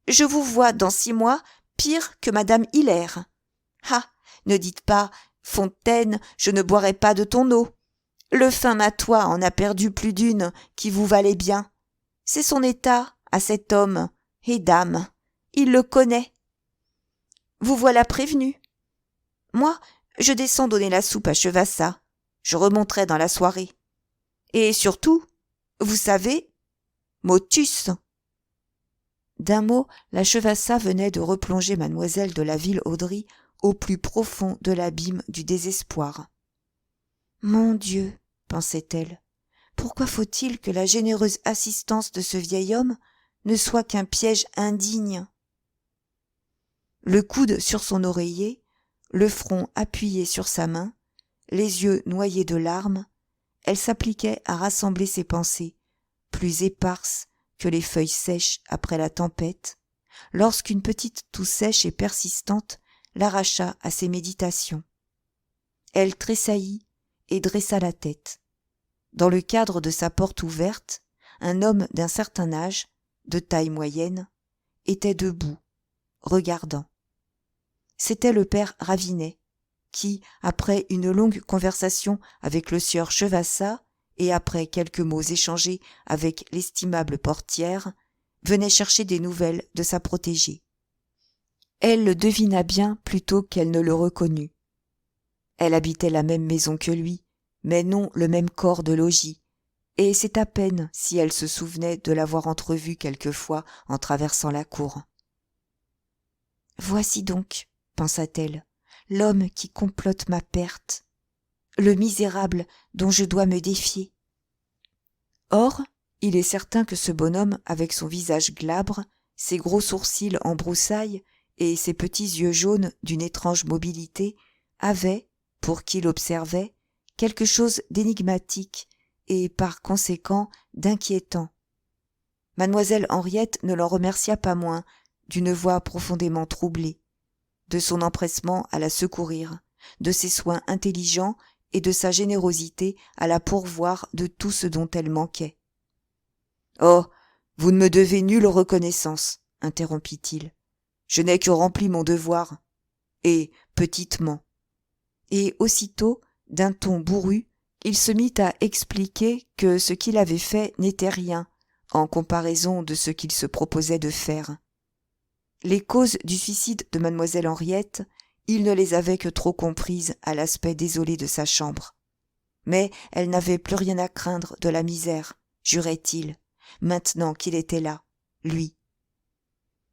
je vous vois dans 6 mois pire que madame Hilaire. Ah, ne dites pas, Fontaine, je ne boirai pas de ton eau. Le fin matois en a perdu plus d'une qui vous valait bien. C'est son état, à cet homme, et dame, il le connaît. Vous voilà prévenu. Moi, je descends donner la soupe à Chevassa. Je remonterai dans la soirée. Et surtout, vous savez, motus. » D'un mot, la Chevassa venait de replonger mademoiselle de la Ville-Audry au plus profond de l'abîme du désespoir. « Mon Dieu, pensait-elle, pourquoi faut-il que la généreuse assistance de ce vieil homme ne soit qu'un piège indigne ?» Le coude sur son oreiller, le front appuyé sur sa main, les yeux noyés de larmes, elle s'appliquait à rassembler ses pensées, plus éparses que les feuilles sèches après la tempête, lorsqu'une petite toux sèche et persistante l'arracha à ses méditations. Elle tressaillit et dressa la tête. Dans le cadre de sa porte ouverte, un homme d'un certain âge, de taille moyenne, était debout, regardant. C'était le père Ravinet, qui, après une longue conversation avec le sieur Chevassa et après quelques mots échangés avec l'estimable portière, venait chercher des nouvelles de sa protégée. Elle le devina bien plutôt qu'elle ne le reconnut. Elle habitait la même maison que lui, mais non le même corps de logis, et c'est à peine si elle se souvenait de l'avoir entrevu quelquefois en traversant la cour. « Voici donc, pensa-t-elle, l'homme qui complote ma perte, le misérable dont je dois me défier. » Or, il est certain que ce bonhomme, avec son visage glabre, ses gros sourcils en broussailles et ses petits yeux jaunes d'une étrange mobilité, avait, pour qui l'observait, quelque chose d'énigmatique et par conséquent d'inquiétant. Mademoiselle Henriette ne l'en remercia pas moins, d'une voix profondément troublée, de son empressement à la secourir, de ses soins intelligents et de sa générosité à la pourvoir de tout ce dont elle manquait. « Oh, vous ne me devez nulle reconnaissance, interrompit-il. Je n'ai que rempli mon devoir, et petitement. » Et aussitôt, d'un ton bourru, il se mit à expliquer que ce qu'il avait fait n'était rien, en comparaison de ce qu'il se proposait de faire. Les causes du suicide de mademoiselle Henriette, il ne les avait que trop comprises à l'aspect désolé de sa chambre. Mais elle n'avait plus rien à craindre de la misère, jurait-il, maintenant qu'il était là, lui.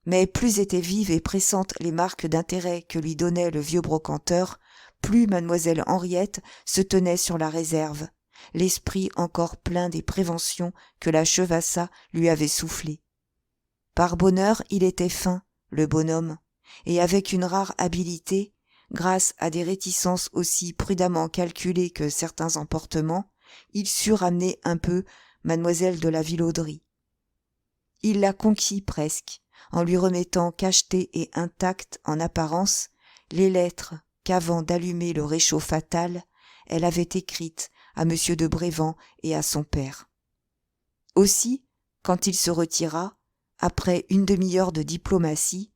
Mais plus étaient vives et pressantes les marques d'intérêt que lui donnait le vieux brocanteur, plus mademoiselle Henriette se tenait sur la réserve, l'esprit encore plein des préventions que la Chevassa lui avait soufflées. Par bonheur, il était fin, le bonhomme, et avec une rare habileté, grâce à des réticences aussi prudemment calculées que certains emportements, il sut ramener un peu mademoiselle de la Vilauderie. Il la conquit presque, en lui remettant cachetées et intactes en apparence les lettres qu'avant d'allumer le réchaud fatal, elle avait écrites à M. de Brévand et à son père. Aussi, quand il se retira, après une demi-heure de diplomatie,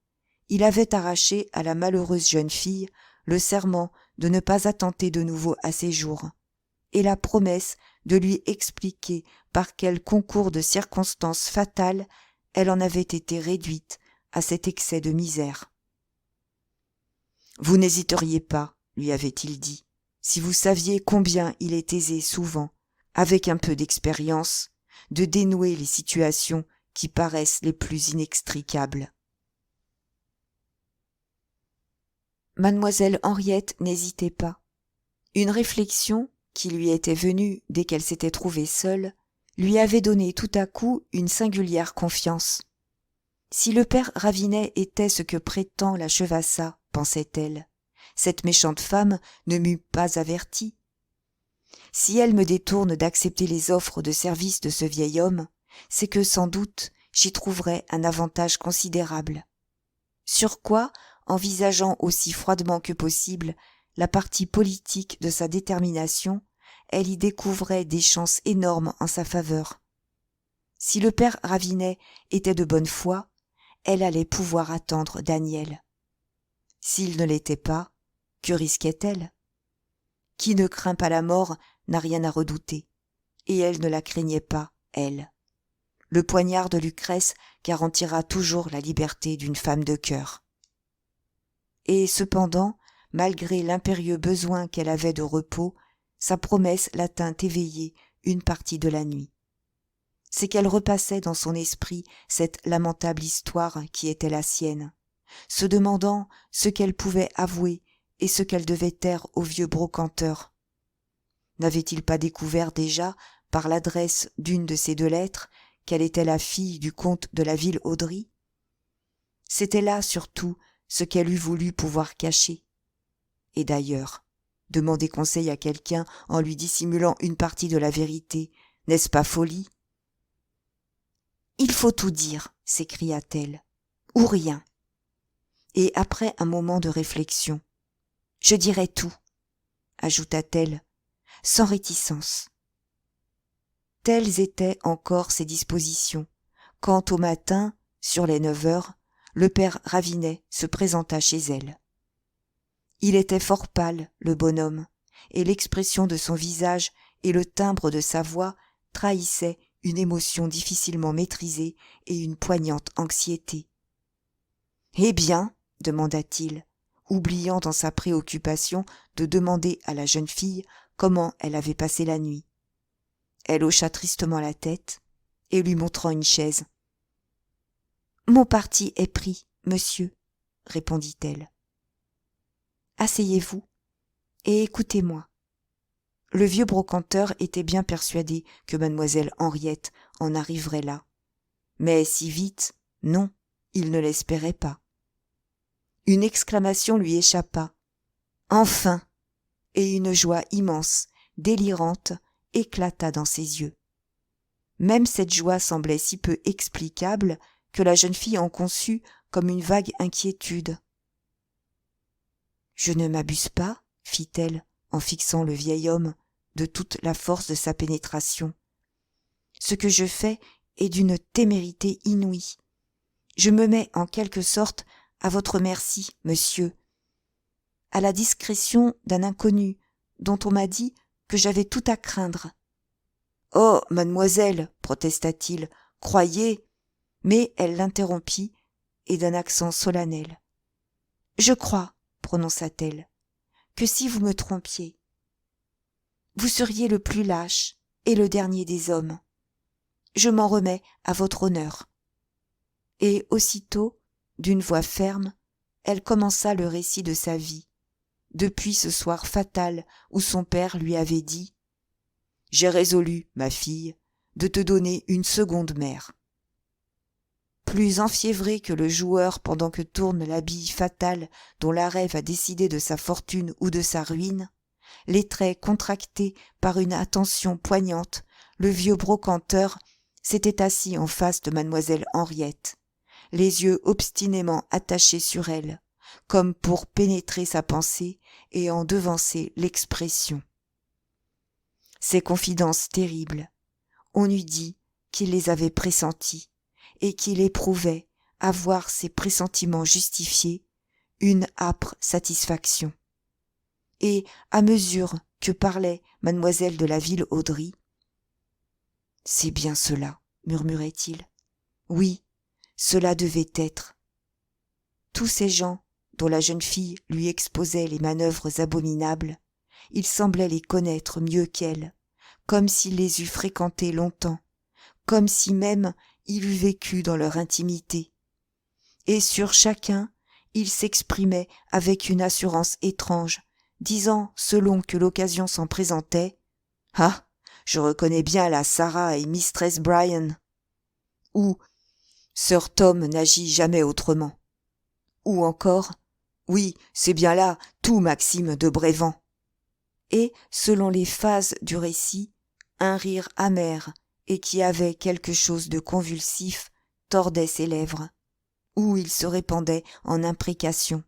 il avait arraché à la malheureuse jeune fille le serment de ne pas attenter de nouveau à ses jours, et la promesse de lui expliquer par quel concours de circonstances fatales elle en avait été réduite à cet excès de misère. « Vous n'hésiteriez pas, lui avait-il dit, si vous saviez combien il est aisé souvent, avec un peu d'expérience, de dénouer les situations qui paraissent les plus inextricables. » Mademoiselle Henriette n'hésitait pas. Une réflexion, qui lui était venue dès qu'elle s'était trouvée seule, lui avait donné tout à coup une singulière confiance. Si le père Ravinet était ce que prétend la Chevassa, pensait-elle, cette méchante femme ne m'eût pas avertie. Si elle me détourne d'accepter les offres de service de ce vieil homme, c'est que sans doute j'y trouverai un avantage considérable. Sur quoi, envisageant aussi froidement que possible la partie politique de sa détermination, elle y découvrait des chances énormes en sa faveur. Si le père Ravinet était de bonne foi, elle allait pouvoir attendre Daniel. S'il ne l'était pas, que risquait-elle? Qui ne craint pas la mort n'a rien à redouter, et elle ne la craignait pas, elle. Le poignard de Lucrèce garantira toujours la liberté d'une femme de cœur. Et cependant, malgré l'impérieux besoin qu'elle avait de repos, sa promesse la tint éveillée une partie de la nuit. C'est qu'elle repassait dans son esprit cette lamentable histoire qui était la sienne, se demandant ce qu'elle pouvait avouer et ce qu'elle devait taire au vieux brocanteur. N'avait-il pas découvert déjà, par l'adresse d'une de ces deux lettres, qu'elle était la fille du comte de la Vilauderie? C'était là, surtout, ce qu'elle eût voulu pouvoir cacher. Et d'ailleurs, demander conseil à quelqu'un en lui dissimulant une partie de la vérité, n'est-ce pas folie? « Il faut tout dire, s'écria-t-elle, ou rien. » Et après un moment de réflexion, « Je dirai tout, » ajouta-t-elle, sans réticence. Telles étaient encore ses dispositions, quand au matin, sur les 9 heures, le père Ravinet se présenta chez elle. Il était fort pâle, le bonhomme, et l'expression de son visage et le timbre de sa voix trahissaient une émotion difficilement maîtrisée et une poignante anxiété. « Eh bien ?» demanda-t-il, oubliant dans sa préoccupation de demander à la jeune fille comment elle avait passé la nuit. Elle hocha tristement la tête et lui montrant une chaise. « Mon parti est pris, monsieur, » répondit-elle. « Asseyez-vous et écoutez-moi. » Le vieux brocanteur était bien persuadé que mademoiselle Henriette en arriverait là. Mais si vite, non, il ne l'espérait pas. Une exclamation lui échappa. « Enfin !» Et une joie immense, délirante, éclata dans ses yeux. Même cette joie semblait si peu explicable que la jeune fille en conçut comme une vague inquiétude. « Je ne m'abuse pas, fit-elle, en fixant le vieil homme de toute la force de sa pénétration. Ce que je fais est d'une témérité inouïe. Je me mets en quelque sorte à votre merci, monsieur, à la discrétion d'un inconnu dont on m'a dit que j'avais tout à craindre. »« Oh, mademoiselle, protesta-t-il, croyez... » Mais elle l'interrompit et d'un accent solennel. « Je crois, prononça-t-elle, que si vous me trompiez, vous seriez le plus lâche et le dernier des hommes. Je m'en remets à votre honneur. » Et aussitôt, d'une voix ferme, elle commença le récit de sa vie, depuis ce soir fatal où son père lui avait dit « J'ai résolu, ma fille, de te donner une seconde mère. » Plus enfiévré que le joueur pendant que tourne la bille fatale dont l'arrêt va décider de sa fortune ou de sa ruine, les traits contractés par une attention poignante, le vieux brocanteur s'était assis en face de mademoiselle Henriette, les yeux obstinément attachés sur elle, comme pour pénétrer sa pensée et en devancer l'expression. Ces confidences terribles, on eût dit qu'il les avait pressenties et qu'il éprouvait, à voir ses pressentiments justifiés, une âpre satisfaction. Et, à mesure que parlait mademoiselle de la Ville-Audry, « C'est bien cela, murmurait-il. Oui, cela devait être. » Tous ces gens dont la jeune fille lui exposait les manœuvres abominables, il semblait les connaître mieux qu'elle, comme s'il les eût fréquentés longtemps, comme si même il eût vécu dans leur intimité. Et sur chacun, il s'exprimait avec une assurance étrange, disant, selon que l'occasion s'en présentait, « Ah, je reconnais bien la Sarah et Mistress Bryan » ou « Sir Tom n'agit jamais autrement » ou encore « Oui, c'est bien là tout Maxime de Brévent » et, selon les phases du récit, un rire amer et qui avait quelque chose de convulsif tordait ses lèvres, ou il se répandait en imprécations.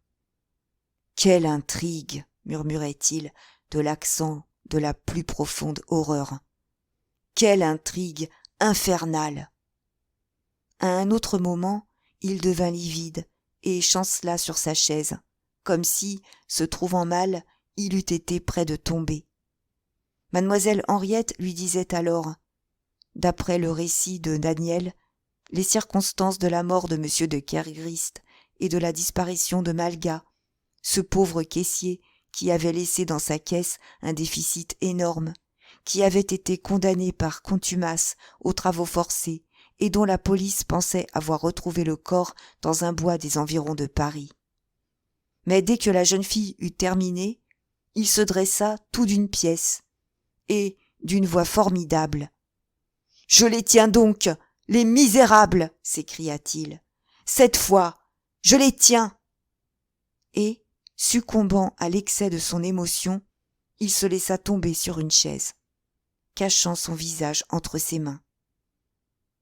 « Quelle intrigue !» murmurait-il de l'accent de la plus profonde horreur. « Quelle intrigue infernale !» À un autre moment, il devint livide et chancela sur sa chaise, comme si, se trouvant mal, il eût été près de tomber. Mademoiselle Henriette lui disait alors, d'après le récit de Daniel, les circonstances de la mort de M. de Kerghrist et de la disparition de Malga, ce pauvre caissier qui avait laissé dans sa caisse un déficit énorme, qui avait été condamné par contumace aux travaux forcés et dont la police pensait avoir retrouvé le corps dans un bois des environs de Paris. Mais dès que la jeune fille eut terminé, il se dressa tout d'une pièce, et, d'une voix formidable, « Je les tiens donc, les misérables !» s'écria-t-il. « Cette fois, je les tiens !» Et, succombant à l'excès de son émotion, il se laissa tomber sur une chaise, cachant son visage entre ses mains.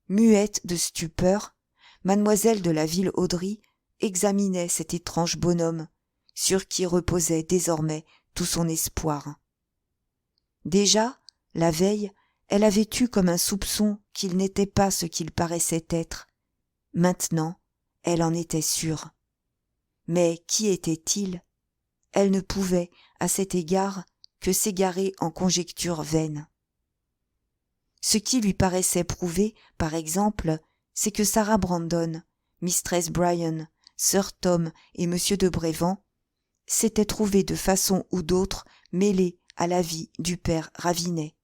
Muette de stupeur, mademoiselle de la Ville-Audry examinait cet étrange bonhomme, sur qui reposait désormais tout son espoir. Déjà, la veille, elle avait eu comme un soupçon qu'il n'était pas ce qu'il paraissait être. Maintenant, elle en était sûre. Mais qui était-il ? Elle ne pouvait, à cet égard, que s'égarer en conjectures vaines. Ce qui lui paraissait prouver, par exemple, c'est que Sarah Brandon, Mistress Bryan, Sir Tom et M. de Brévent s'étaient trouvés de façon ou d'autre mêlés à la vie du père Ravinet,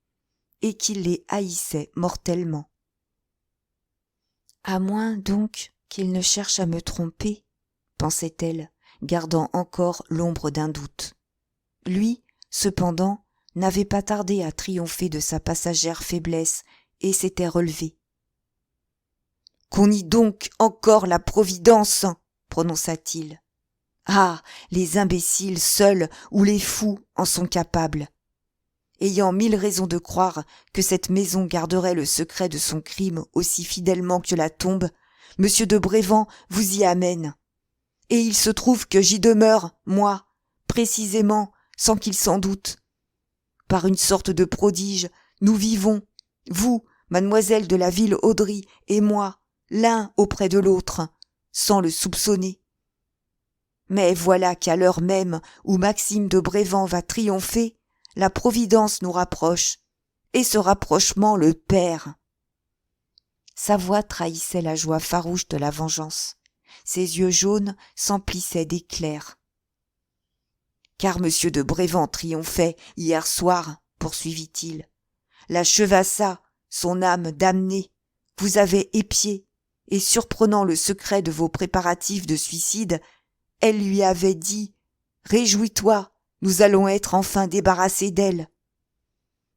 et qu'il les haïssait mortellement. À moins donc qu'il ne cherche à me tromper, pensait-elle, gardant encore l'ombre d'un doute. Lui, cependant, n'avait pas tardé à triompher de sa passagère faiblesse et s'était relevé. « Qu'on nie donc encore la Providence !» prononça-t-il. « Ah, les imbéciles seuls ou les fous en sont capables. ayant 1000 raisons de croire que cette maison garderait le secret de son crime aussi fidèlement que la tombe, M. de Brévand vous y amène. Et il se trouve que j'y demeure, moi, précisément, sans qu'il s'en doute. Par une sorte de prodige, nous vivons, vous, mademoiselle de la ville Audry, et moi, l'un auprès de l'autre, sans le soupçonner. Mais voilà qu'à l'heure même où Maxime de Brévand va triompher, la Providence nous rapproche, et ce rapprochement le perd. Sa voix trahissait la joie farouche de la vengeance. Ses yeux jaunes s'emplissaient d'éclairs. Car M. de Brévand triomphait hier soir, poursuivit-il. La Chevassa, son âme damnée, vous avait épié, et surprenant le secret de vos préparatifs de suicide, elle lui avait dit « Réjouis-toi, nous allons être enfin débarrassés d'elle. »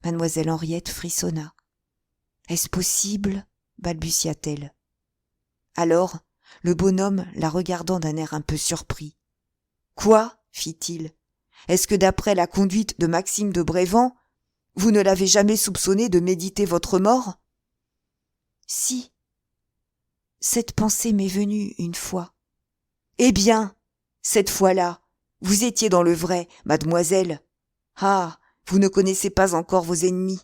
Mademoiselle Henriette frissonna. « Est-ce possible ?» balbutia-t-elle. Alors, le bonhomme la regardant d'un air un peu surpris. « Quoi ?» fit-il. « Est-ce que d'après la conduite de Maxime de Brévand, vous ne l'avez jamais soupçonné de méditer votre mort ?»« Si. Cette pensée m'est venue une fois. »« Eh bien, cette fois-là, vous étiez dans le vrai, mademoiselle. Ah, vous ne connaissez pas encore vos ennemis.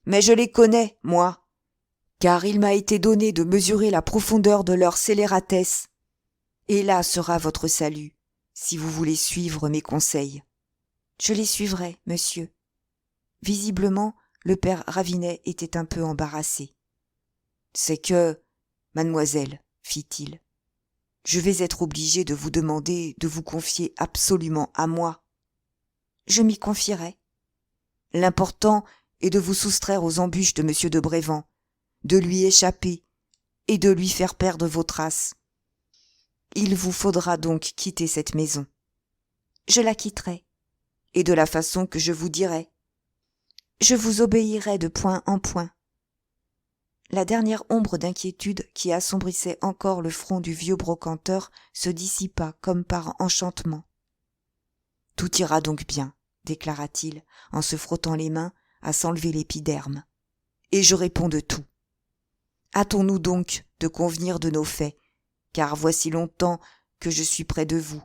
Mais je les connais, moi, car il m'a été donné de mesurer la profondeur de leur scélératesse. Et là sera votre salut, si vous voulez suivre mes conseils. » « Je les suivrai, monsieur. » Visiblement, le père Ravinet était un peu embarrassé. « C'est que, mademoiselle, fit-il, je vais être obligé de vous demander de vous confier absolument à moi. »« Je m'y confierai. »« L'important est de vous soustraire aux embûches de M. de Brévand, de lui échapper et de lui faire perdre vos traces. Il vous faudra donc quitter cette maison. »« Je la quitterai. » « Et de la façon que je vous dirai. »« Je vous obéirai de point en point. » La dernière ombre d'inquiétude qui assombrissait encore le front du vieux brocanteur se dissipa comme par enchantement. « Tout ira donc bien, » déclara-t-il, en se frottant les mains à s'enlever l'épiderme. « Et je réponds de tout. Hâtons-nous donc de convenir de nos faits, car voici longtemps que je suis près de vous.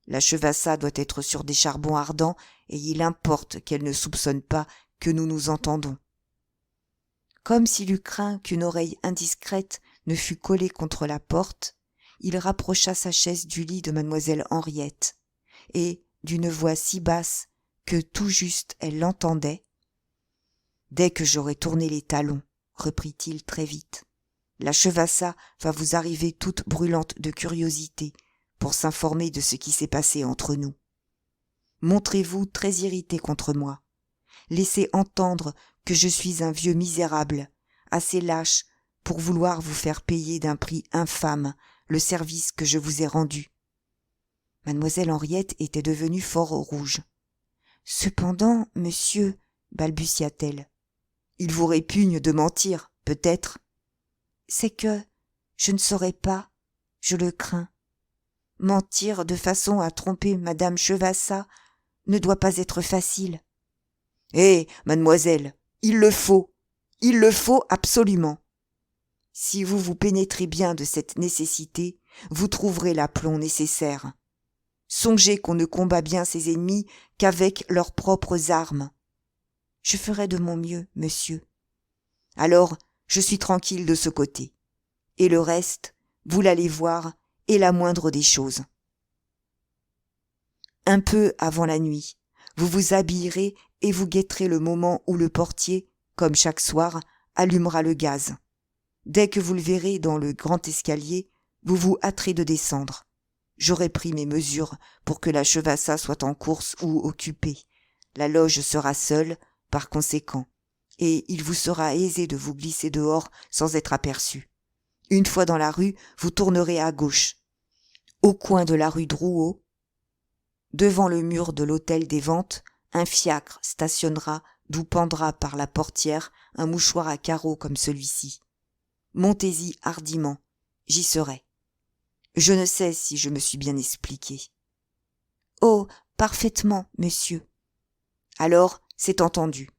La Chevassa doit être sur des charbons ardents, et il importe qu'elle ne soupçonne pas que nous nous entendons. » Comme s'il eût craint qu'une oreille indiscrète ne fût collée contre la porte, il rapprocha sa chaise du lit de mademoiselle Henriette, et, d'une voix si basse que tout juste elle l'entendait, « Dès que j'aurai tourné les talons, reprit-il très vite, la Chevassa va vous arriver toute brûlante de curiosité pour s'informer de ce qui s'est passé entre nous. Montrez-vous très irrité contre moi. Laissez entendre que je suis un vieux misérable, assez lâche pour vouloir vous faire payer d'un prix infâme le service que je vous ai rendu. » Mademoiselle Henriette était devenue fort rouge. « Cependant, monsieur, » balbutia-t-elle. « Il vous répugne de mentir, peut-être. »« C'est que je ne saurais pas, je le crains. Mentir de façon à tromper madame Chevassa ne doit pas être facile. »« Eh, mademoiselle, il le faut absolument. Si vous vous pénétrez bien de cette nécessité, vous trouverez l'aplomb nécessaire. Songez qu'on ne combat bien ses ennemis qu'avec leurs propres armes. »« Je ferai de mon mieux, monsieur. »« Alors, je suis tranquille de ce côté. Et le reste, vous l'allez voir, est la moindre des choses. Un peu avant la nuit, vous vous habillerez et vous guetterez le moment où le portier, comme chaque soir, allumera le gaz. Dès que vous le verrez dans le grand escalier, vous vous hâterez de descendre. J'aurai pris mes mesures pour que la Chevassa soit en course ou occupée. La loge sera seule, par conséquent, et il vous sera aisé de vous glisser dehors sans être aperçu. Une fois dans la rue, vous tournerez à gauche. Au coin de la rue Drouot, devant le mur de l'hôtel des Ventes, un fiacre stationnera d'où pendra par la portière un mouchoir à carreaux comme celui-ci. Montez-y hardiment, j'y serai. Je ne sais si je me suis bien expliqué. Oh, parfaitement, monsieur. Alors, c'est entendu.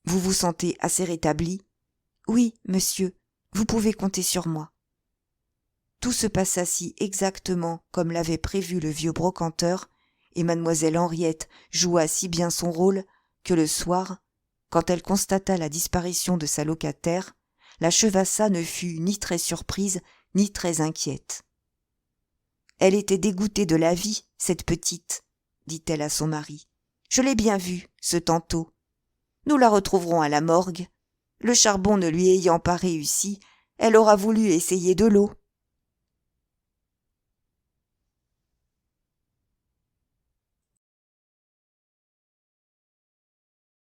Vous vous sentez assez rétabli ? Oui, monsieur, vous pouvez compter sur moi. Tout se passa si exactement comme l'avait prévu le vieux brocanteur, et mademoiselle Henriette joua si bien son rôle que le soir, quand elle constata la disparition de sa locataire, la Chevassa ne fut ni très surprise ni très inquiète. « Elle était dégoûtée de la vie, cette petite, » dit-elle à son mari. « Je l'ai bien vue, ce tantôt. Nous la retrouverons à la morgue. Le charbon ne lui ayant pas réussi, elle aura voulu essayer de l'eau. »